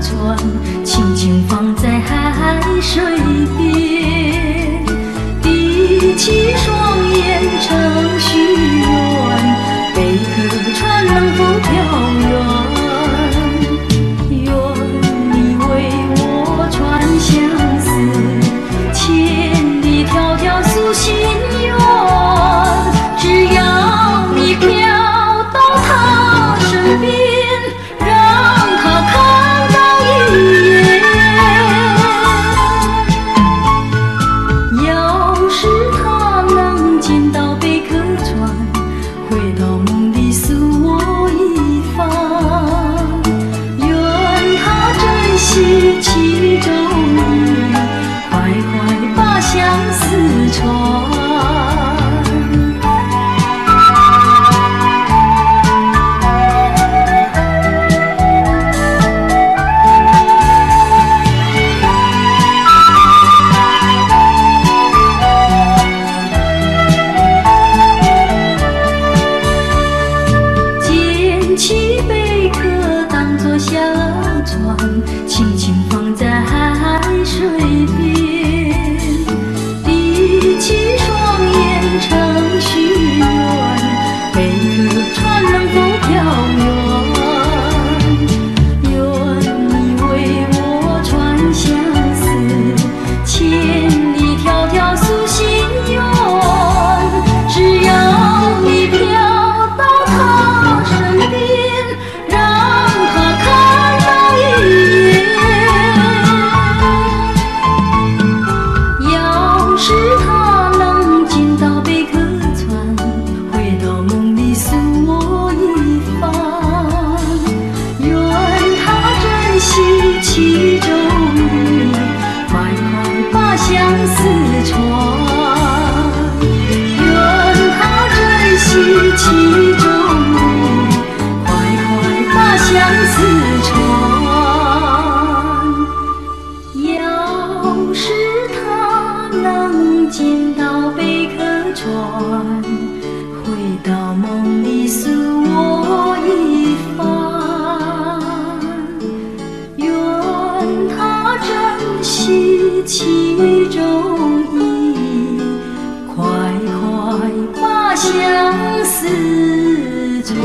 Speaker 1: 船，轻轻放在海水边，闭起双眼成许愿，贝壳船能否飘远？愿你为我传相思，千里迢迢诉心愿，只要你飘到他身边，让他看到一眼。要是他能见到贝壳船，回到梦里诉我一番。愿他珍惜其中意，快快把相思传。捡起贝壳当作小船，轻轻放在海水边，闭起双眼成许愿，贝壳船能否飘远？愿你为我传相思，千里迢迢诉心愿，只要你飘到他身边，让他看到一眼。要是他能见到贝壳船，回到梦里诉我一番。愿他珍惜其中意，快快把相思传。愿他珍惜其中意，快快把相思传。要是他船，回到梦里诉我一番，愿他珍惜其中意，快快把相思传。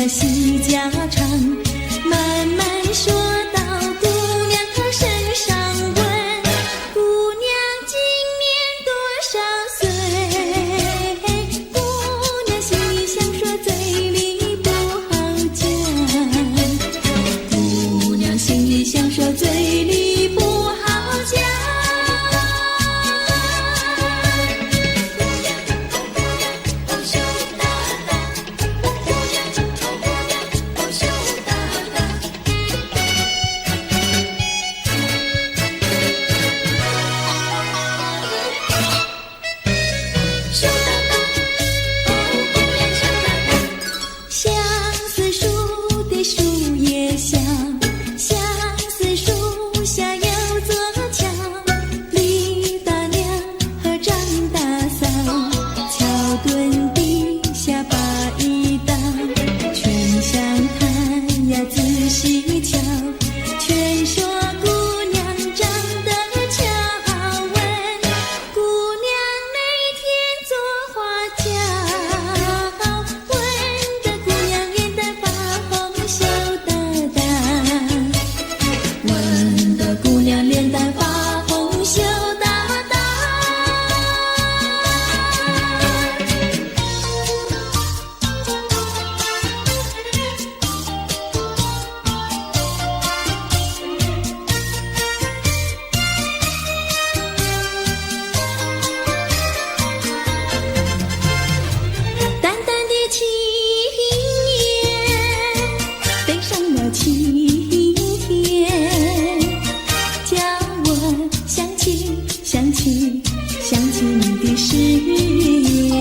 Speaker 3: 呀戏家常，慢慢说到姑娘她身上问，姑娘今年多少岁？姑娘心里想说嘴里不好讲，姑娘心里想说嘴里不好讲。相思树的树叶下，相思树下有座桥，李大娘和张大嫂，桥墩底下把一道，全相看呀仔细瞧，全说姑娘长得巧，问姑娘哪天做花轿，问得姑娘脸蛋发红羞答答，问得姑娘脸蛋发红羞答答。淡淡的青烟飞上了青天，叫我想起想起想起你的誓言，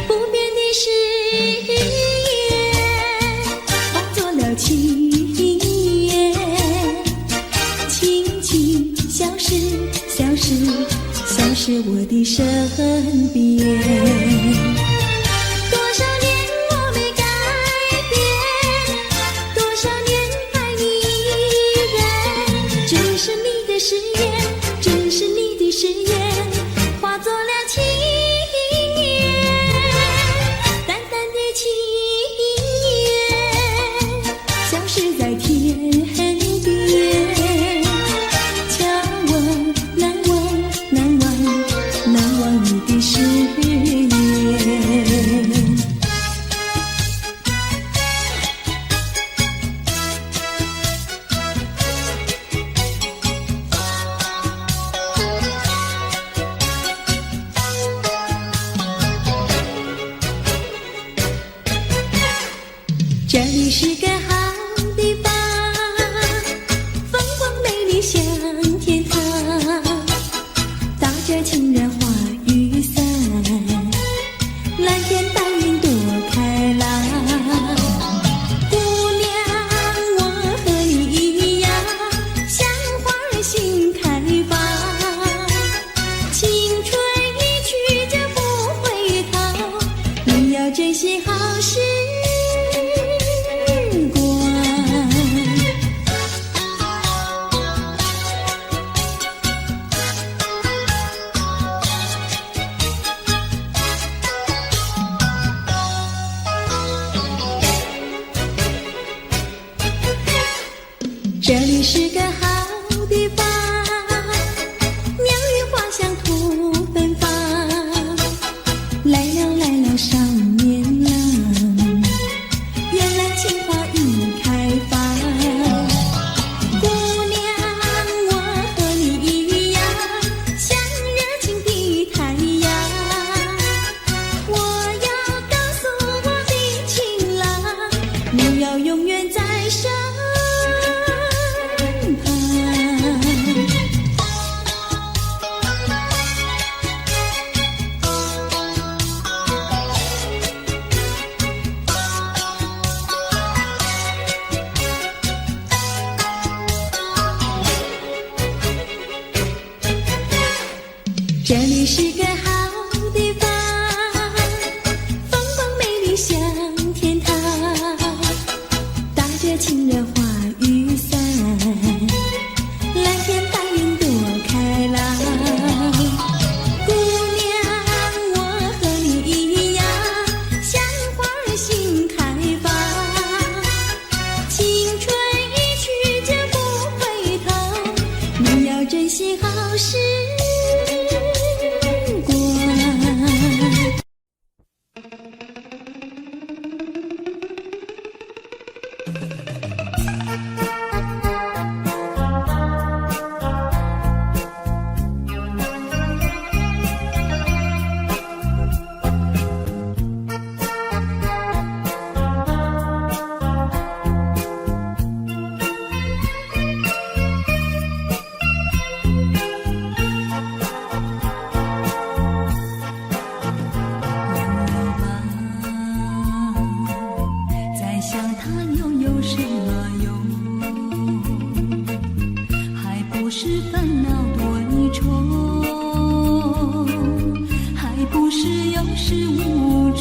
Speaker 3: 不变的誓言化作了情缘，轻轻消失消失消失我的身边。多少年我没改变，多少年爱你依然，只是你的誓言，只是你的誓言，化作了情缘，淡淡的情缘，消失在天边，叫我难忘难忘难忘你的誓言。这里是个好地方，风光美丽像天堂，打着情人花雨伞，蓝天白云多开朗。姑娘，我和你一样，像花儿心开放，青春一去就不回头，你要珍惜好时光。这里是个好地方，鸟语花香吐芬芳，来了来了少年郎，原来情花已开放。姑娘，我和你一样，像热情的太阳，我要告诉我的情郎，你要永远在身旁。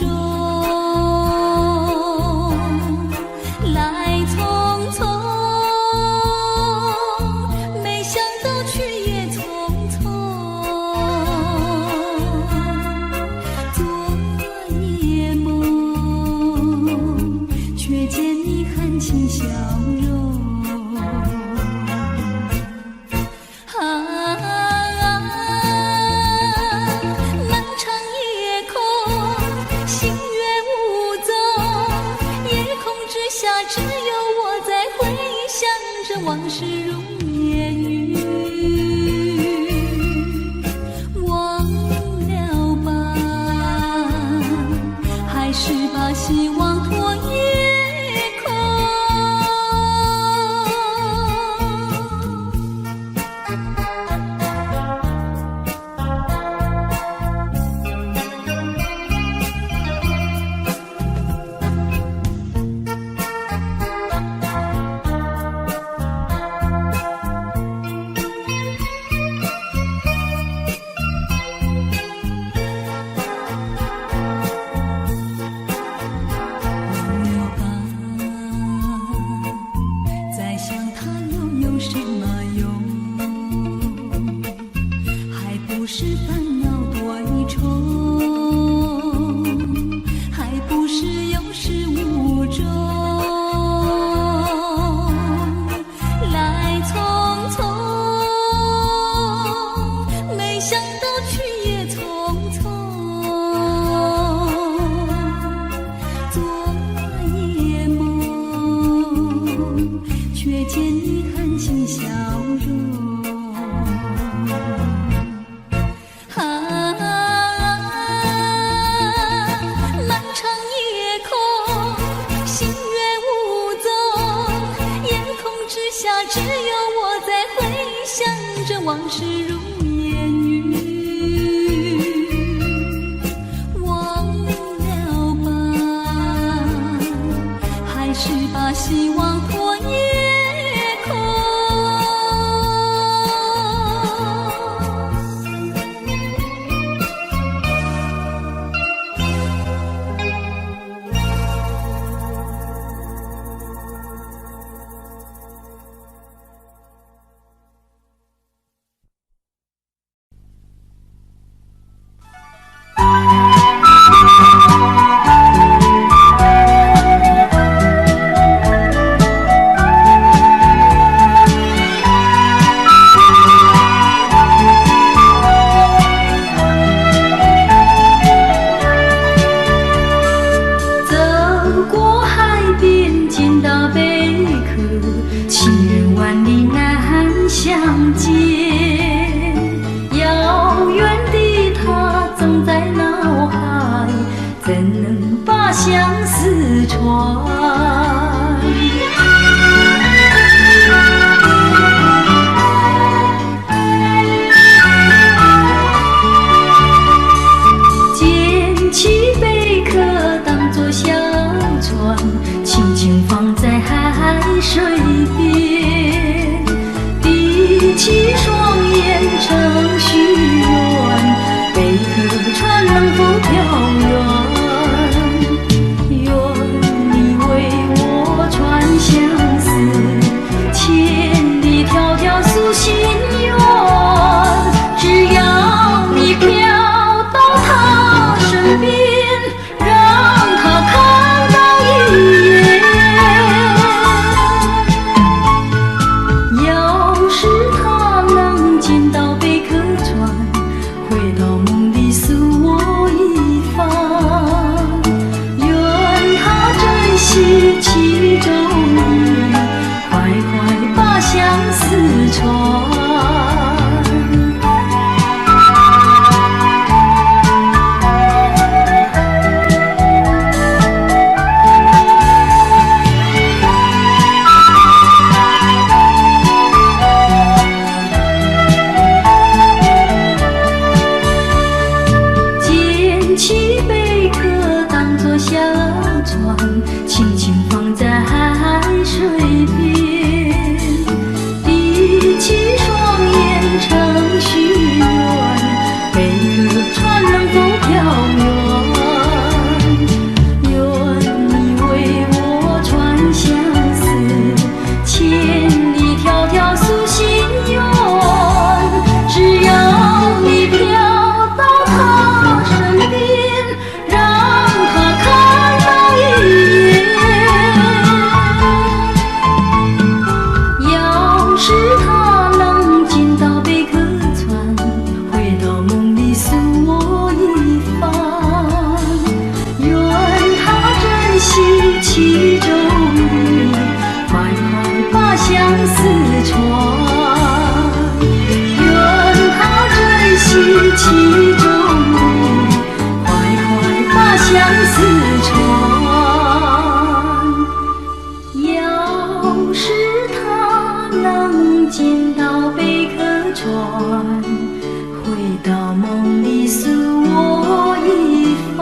Speaker 3: 中，来匆匆，没想到去也匆匆。昨夜梦，却见你含情笑容。只有我在回想着往事如烟雨，忘了吧，还是把希望托夜空。是烦恼多一重，还不是有始无终。来匆匆，没想到去也匆匆。昨夜梦，却见你含情笑容。只有我在回想着往事如烟雨，忘了吧，还是把希望托夜空。相见，遥远的他总在脑海，怎能把相思传？捡起贝壳当作小船，轻轻放在海水边，闭起双眼成许愿，贝壳船能否飘远？愿你为我传相思，千里迢迢诉心愿。只要你飘到他身边，让他看到一眼。要是他能见到贝壳船，回到梦里诉我一番。愿他珍惜其中意，快快把相思传。小船轻轻放在海水边，闭起
Speaker 1: 其中的，快快把相思传。愿他珍惜其中的，快快把相思传。要是他能进到贝壳船，回到梦里诉我一番。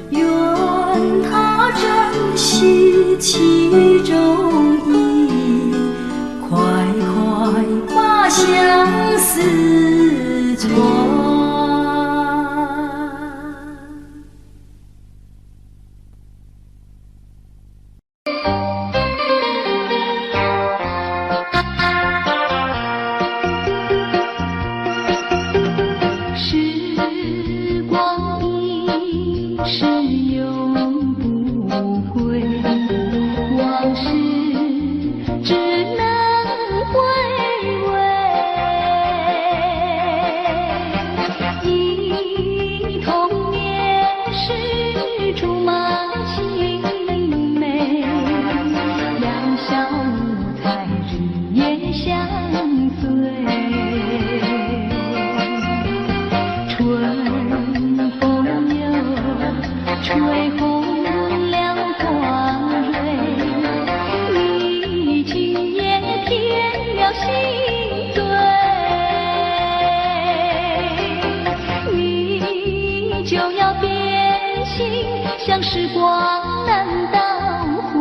Speaker 1: 愿他珍惜其中意，快快把相思传。
Speaker 3: 时光一逝永不回，往事只能回味。忆童年时竹马青梅，两小无猜日夜相随。春风又吹红了花蕊，你今夜添了心醉，你就要变心，像时光难倒回，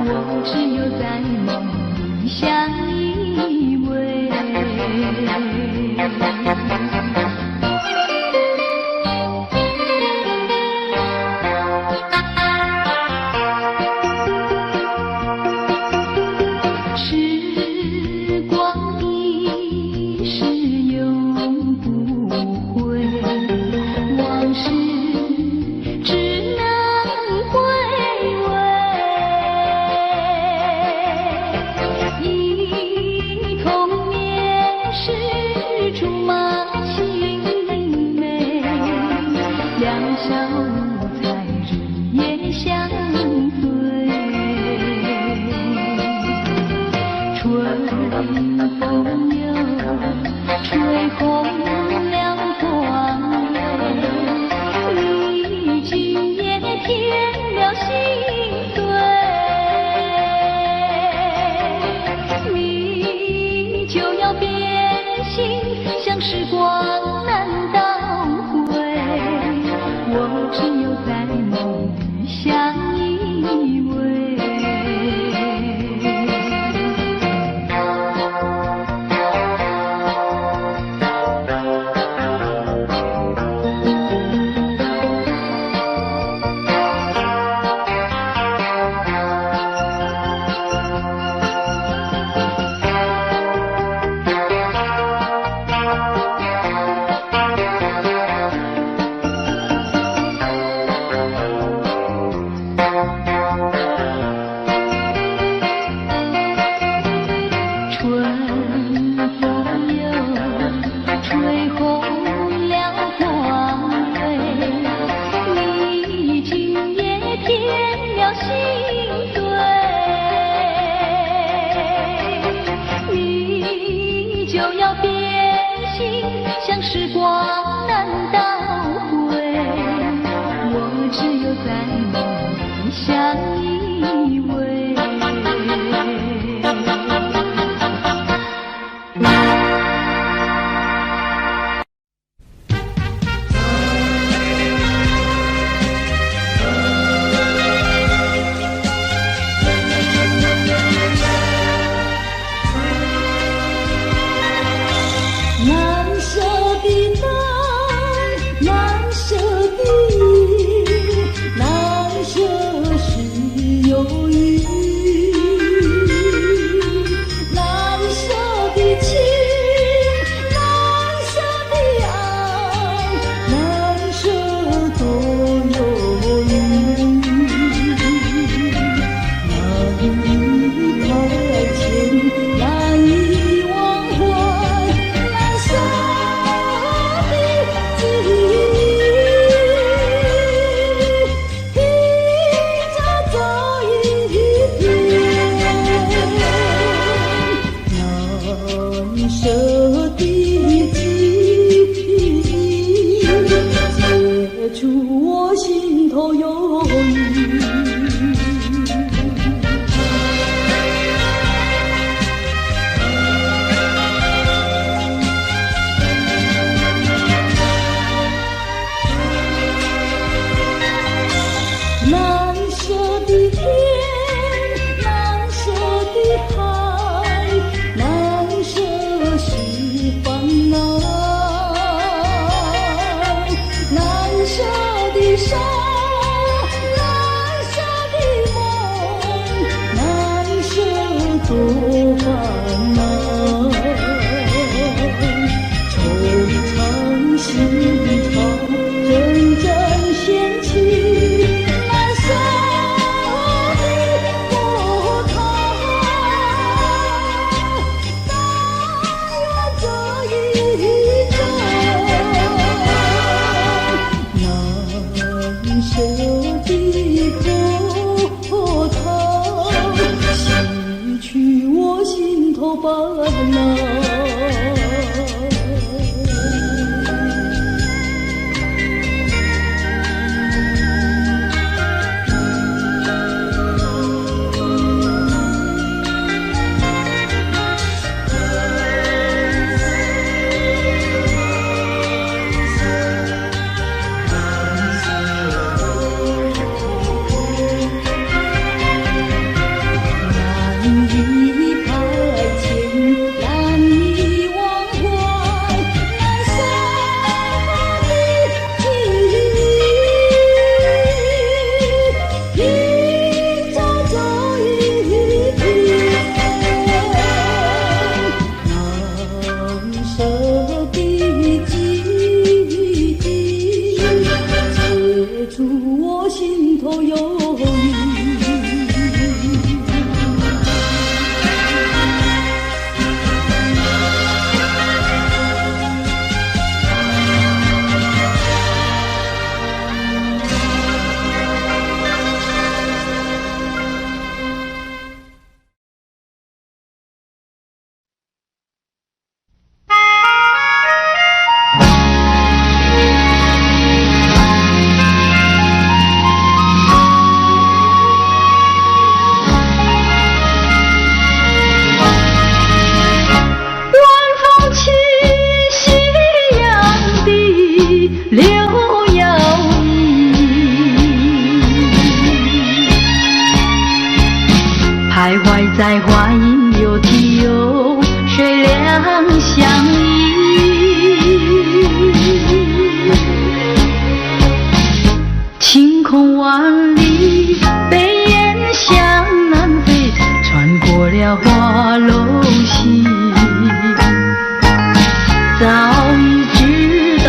Speaker 3: 我只有在梦里相依偎。时光一逝永不回，往事只能回味。忆童年时竹马青梅，两小无猜日夜相随。春风又吹红了花蕊，你今夜添了心醉，你就要变心，像时光难倒回，我只有在梦里相依偎。像时光难倒回，我只有在梦里相依偎。
Speaker 1: 难舍的难，难舍的忆，难舍是忧郁，难舍的情，难舍的爱，难舍多忧郁，难以排遣，难以忘怀。难舍的记忆。沙，难舍的梦，难舍多烦恼。惆怅心潮，阵阵掀起难舍的波涛。但愿这一生难舍的波涛，洗去我心头烦恼。
Speaker 2: 徘徊在花影柳堤有水两相依，晴空万里，北雁向南飞，穿过了花楼溪。早已知道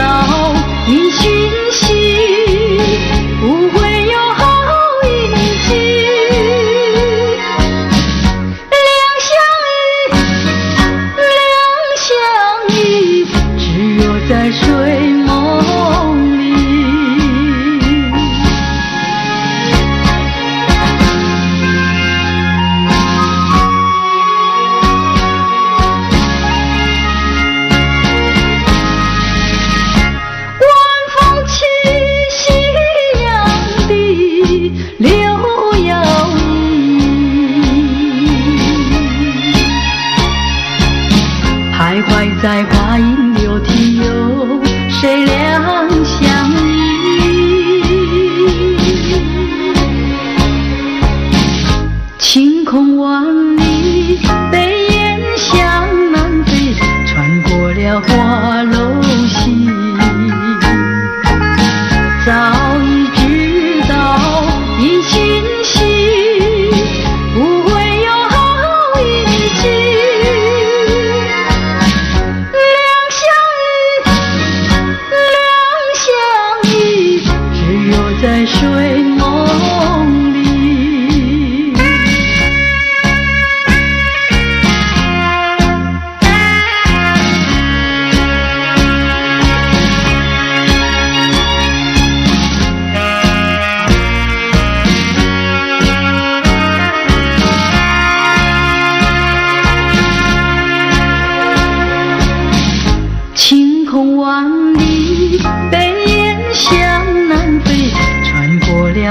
Speaker 2: 因讯息，不会有好运气。在睡梦里，晚风起，夕阳地，柳摇曳，徘徊在花影柳堤有谁两相依，晴空万里，北雁向南飞，穿过了花楼溪。早已知道因讯息，不会有好运气。在睡梦里，晴空万里，北雁向南飞，穿过了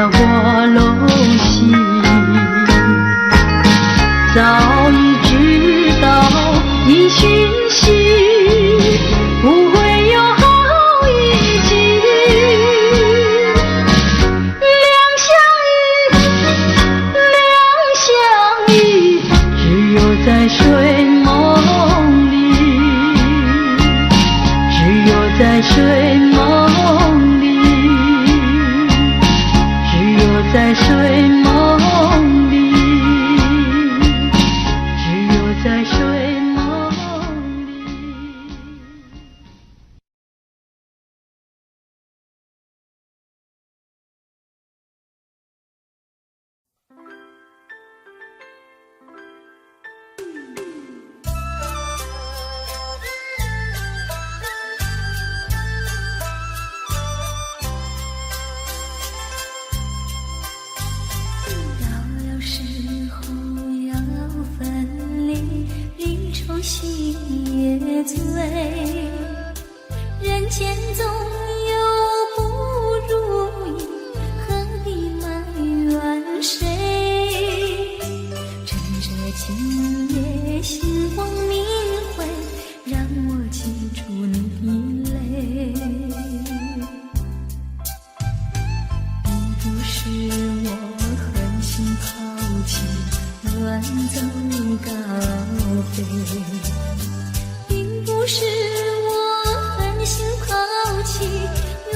Speaker 3: 醉，人间总有不如意，何必埋怨谁？趁着今夜星光明辉，让我记住你的泪。并不是我狠心抛弃，远走高飞，并不是我狠心抛弃，远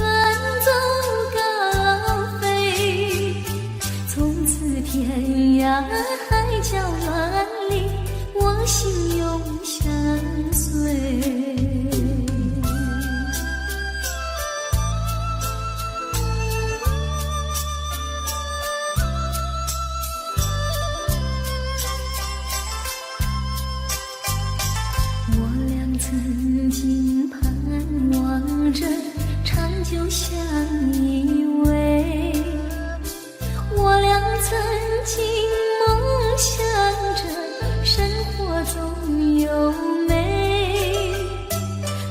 Speaker 3: 走高飞。从此天涯海角万里，我心永相随。曾经盼望着长久相依偎，我俩曾经梦想着生活总有美。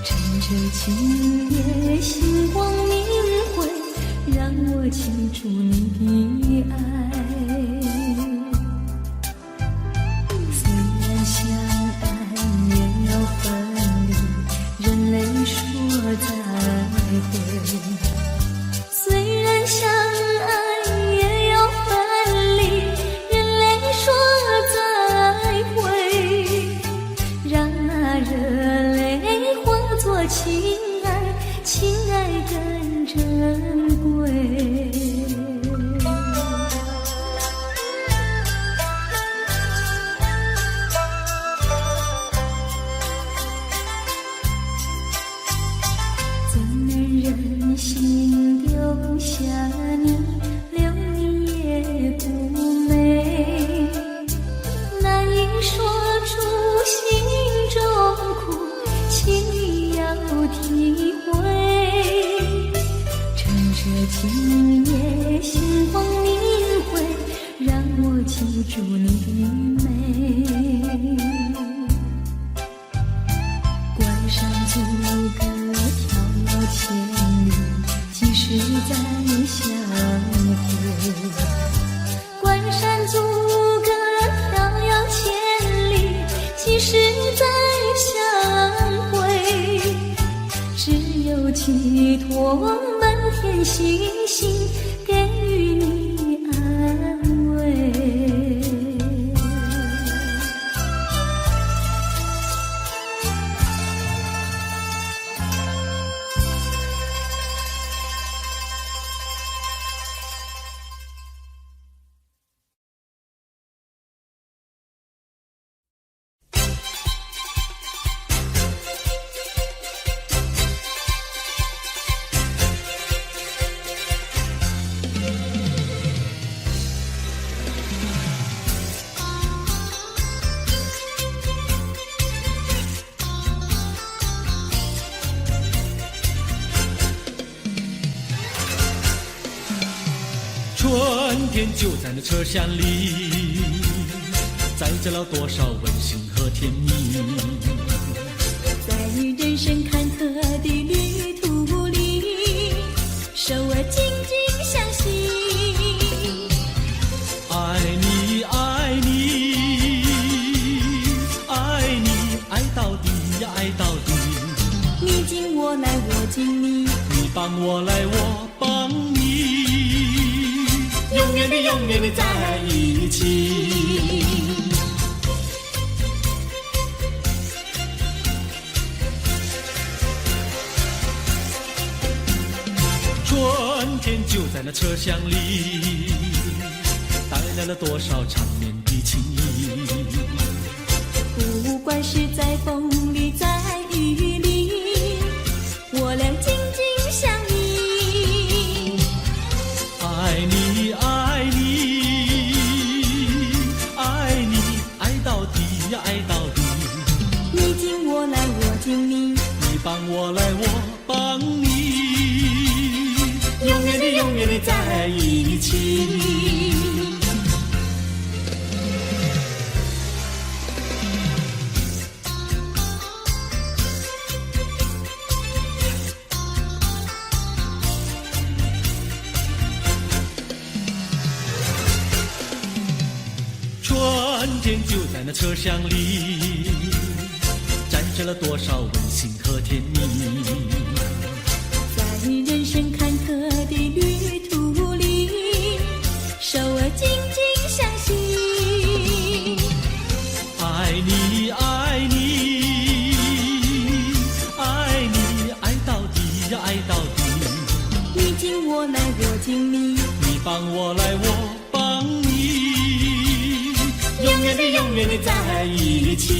Speaker 3: 趁着今夜星光明辉，让我记住你的爱。虽然相爱也要分离，人类说再会，虽然相爱也要分离，人类说再会，让那热泪化作情爱，情爱更珍贵。忍心丢下你，留你也不美，难以说出心中苦，请你要体会。趁着今夜星光明辉，让我记住你的美。关上阻隔千里，即使再相会，关山阻隔迢遥千里，即使再相会，只有寄托满天星星，给予你安慰。
Speaker 4: 春天就在那车厢里，载着了多少温馨和甜蜜。
Speaker 3: 在人生坎坷的旅途里，手儿紧紧相系。
Speaker 4: 爱你爱你爱你，爱到底呀爱到底。
Speaker 3: 你敬我来我敬你，
Speaker 4: 你帮我来我帮你，永远的永远的在一起。春天就在那车厢里，带来了多少缠绵的情谊。
Speaker 3: 不管是在风里在雨里，我俩紧紧相依。
Speaker 4: 爱你爱你爱你，爱到底呀爱到底。
Speaker 3: 你敬我来我敬你，
Speaker 4: 你帮我来我帮你，永远的永远的在一起。天就在那车厢里，展示了多少温馨和甜蜜。
Speaker 3: 在人生坎坷的旅途里，手儿紧紧相系。
Speaker 4: 爱你，爱你，爱你，爱到底呀，爱到底。
Speaker 3: 你敬我来，我敬你，
Speaker 4: 你帮我来，我帮你，永远的，永远的在一起。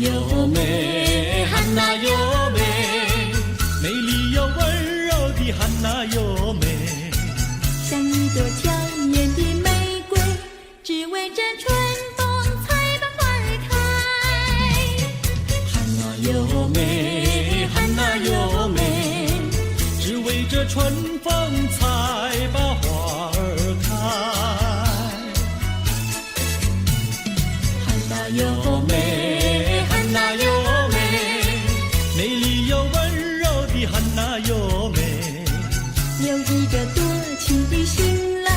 Speaker 3: 有美，
Speaker 4: 汉娜有美，美丽又温柔的汉娜有美，
Speaker 3: 像一朵娇艳的玫瑰，只为这春风才把花儿开。
Speaker 4: 汉娜有美，汉娜有美，只为这春风才把花儿开。
Speaker 3: 汉娜有美，
Speaker 4: 汉娜有美，美丽又温柔的汉娜有美，
Speaker 3: 有一个多情的新郎，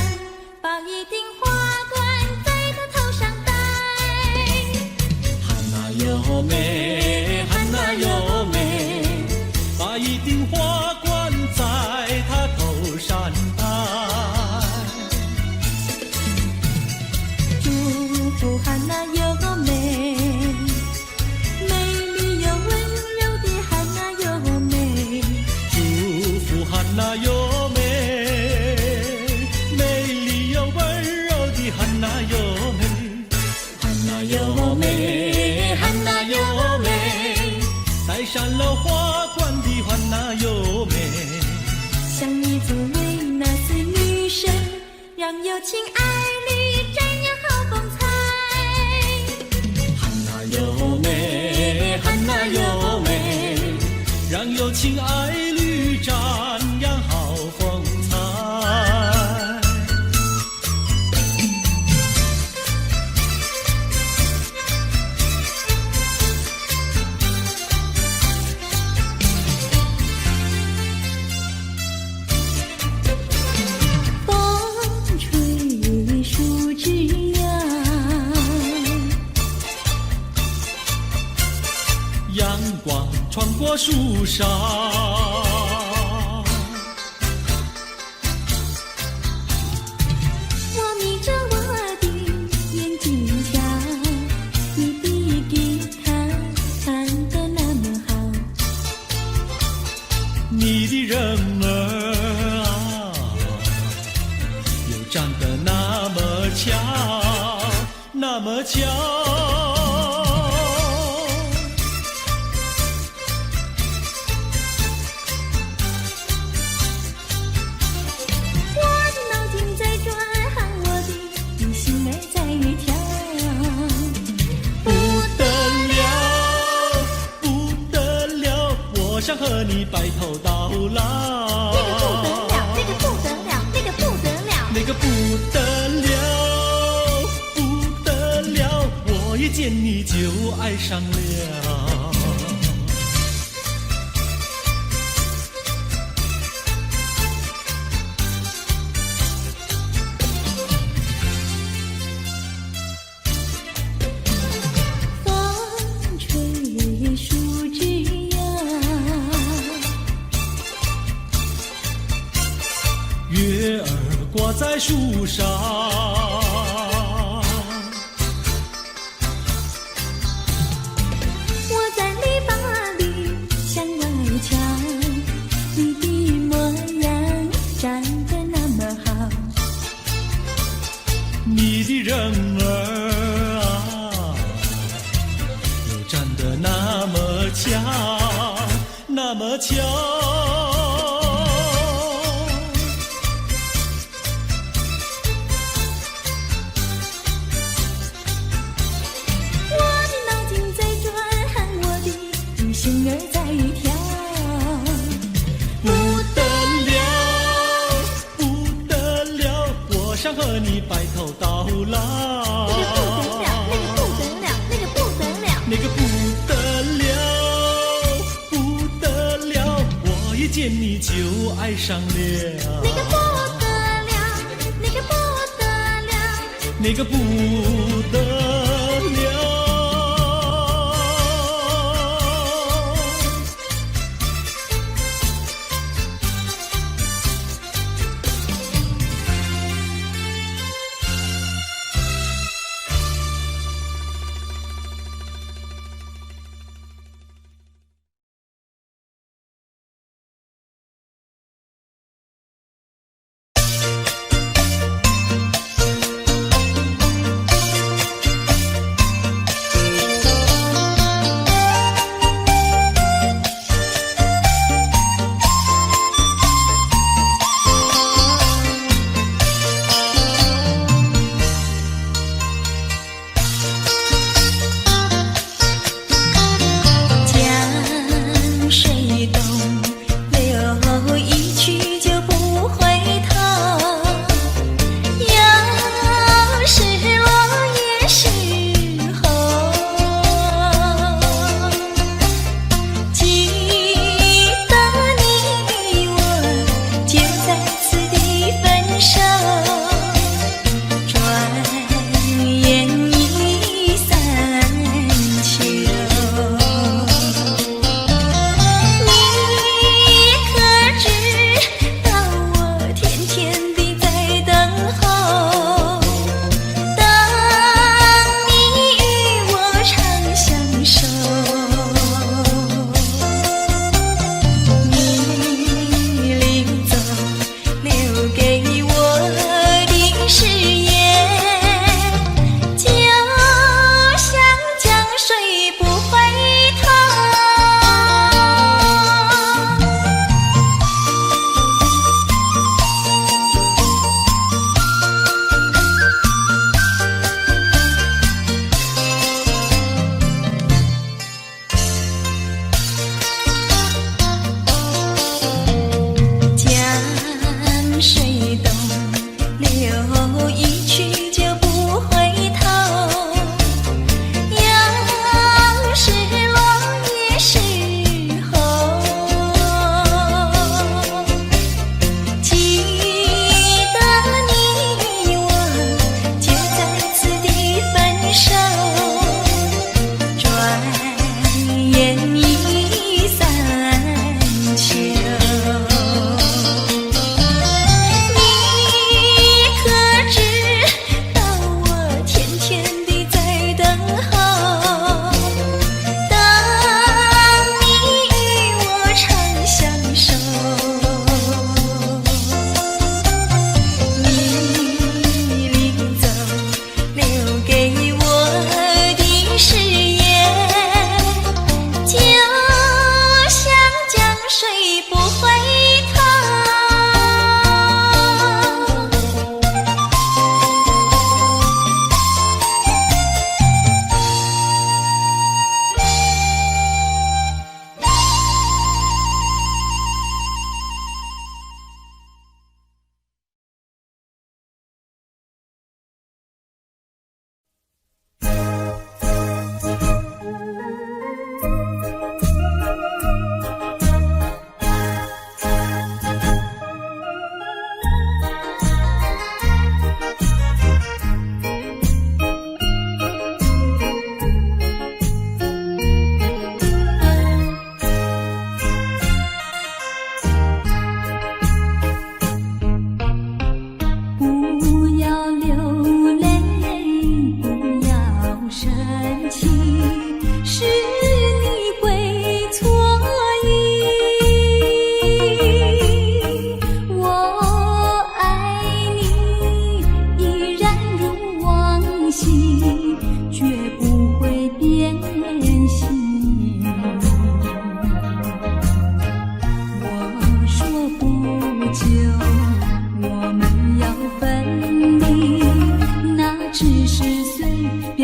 Speaker 3: 把一顶花冠在他头上戴。
Speaker 4: 汉娜有美，汉娜有美，把一顶花冠在她头上戴。
Speaker 3: 祝福汉娜有美，
Speaker 4: 汉娜有美，美丽又温柔的汉娜有美，
Speaker 3: 汉娜有美，
Speaker 4: 汉娜有美，戴上了花冠的汉娜有美，
Speaker 3: 像一座维纳斯女神，让有情爱侣瞻仰好风采。
Speaker 4: 汉娜有美，汉娜有美，让有情爱侣瞻仰好风采。
Speaker 3: 风吹树枝摇，
Speaker 4: 阳光穿过树梢，
Speaker 3: 我眯着我的眼睛瞧，你的吉他弹得那么好，
Speaker 4: 你的人儿啊，又长得那么巧，那么巧。想和你白头到老，
Speaker 3: 那个不得了，那个不得了，
Speaker 4: 那个不得了，不得了，我一见你就爱上了。
Speaker 3: 风吹树枝
Speaker 4: 月儿挂在树上，
Speaker 3: 我在篱笆里向外瞧，你的模样长得那么好，
Speaker 4: 你的人儿啊，又长得那么巧，那么巧。
Speaker 3: 心儿在跳，
Speaker 4: 不得了，一见你就爱上了，
Speaker 3: 那个不得了，那个不得了，
Speaker 4: 那个不得了。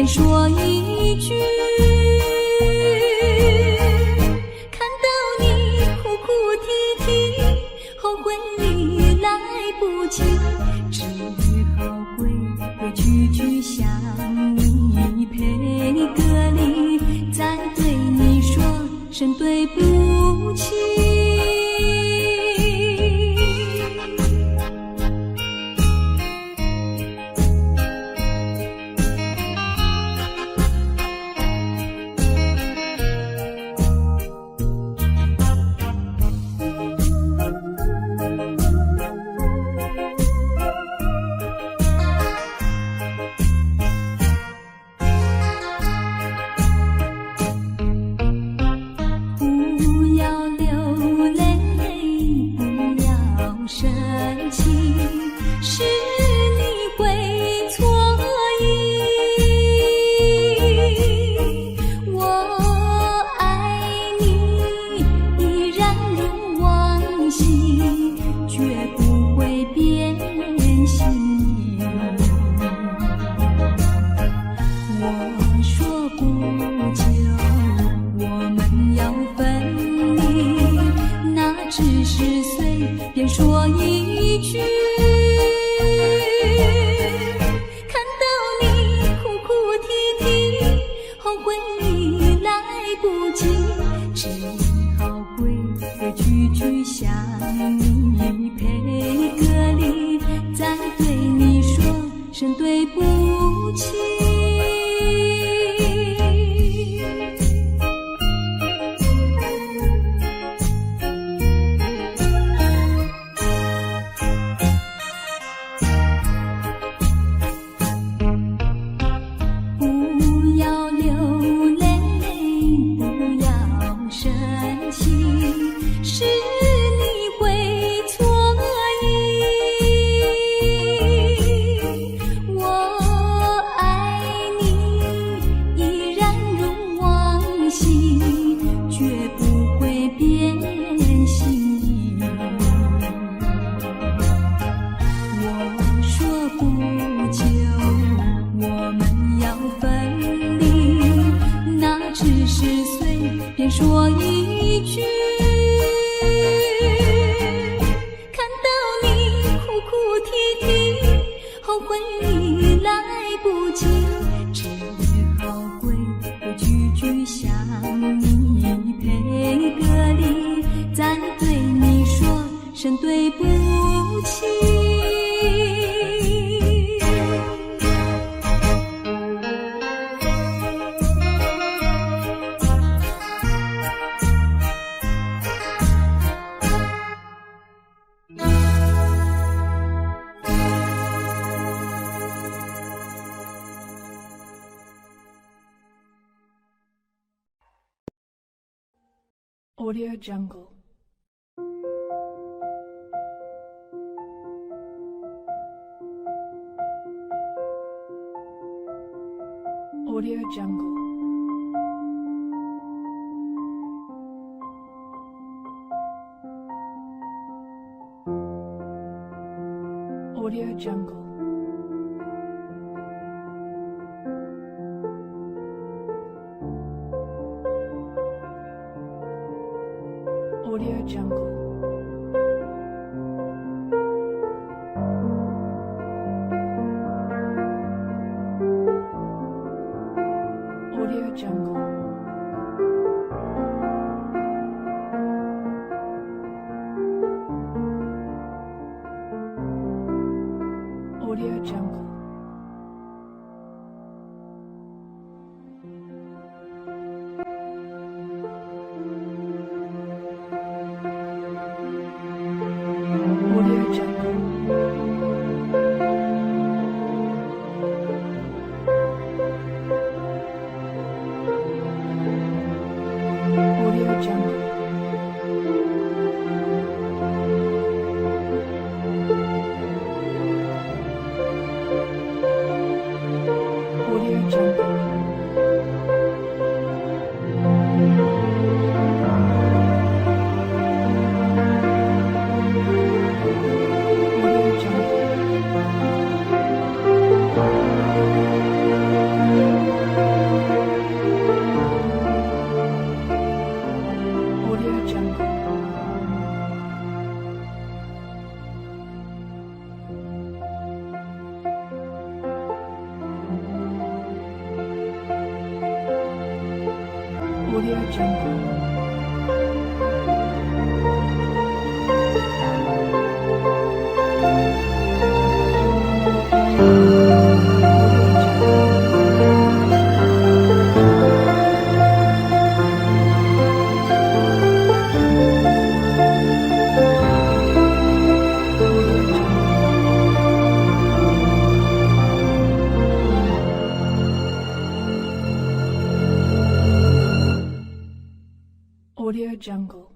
Speaker 3: 说一句，看到你哭哭啼啼，后悔已来不及，只好规规矩矩向你赔个礼，再对你说声对不起。句。看到你哭哭啼啼，后悔已来不及，只好规规矩矩向你赔个礼，再对你说声对不起。说一句，看到你哭哭啼啼，后悔已来不及，只好规规矩矩向你赔个礼，再对你说声对不起。
Speaker 5: Audio Jungle. Audio Jungle. Audio Jungle. Audio Jungle. Audio Jungle. Audio Jungle. Audio Jungle. Audio Jungle.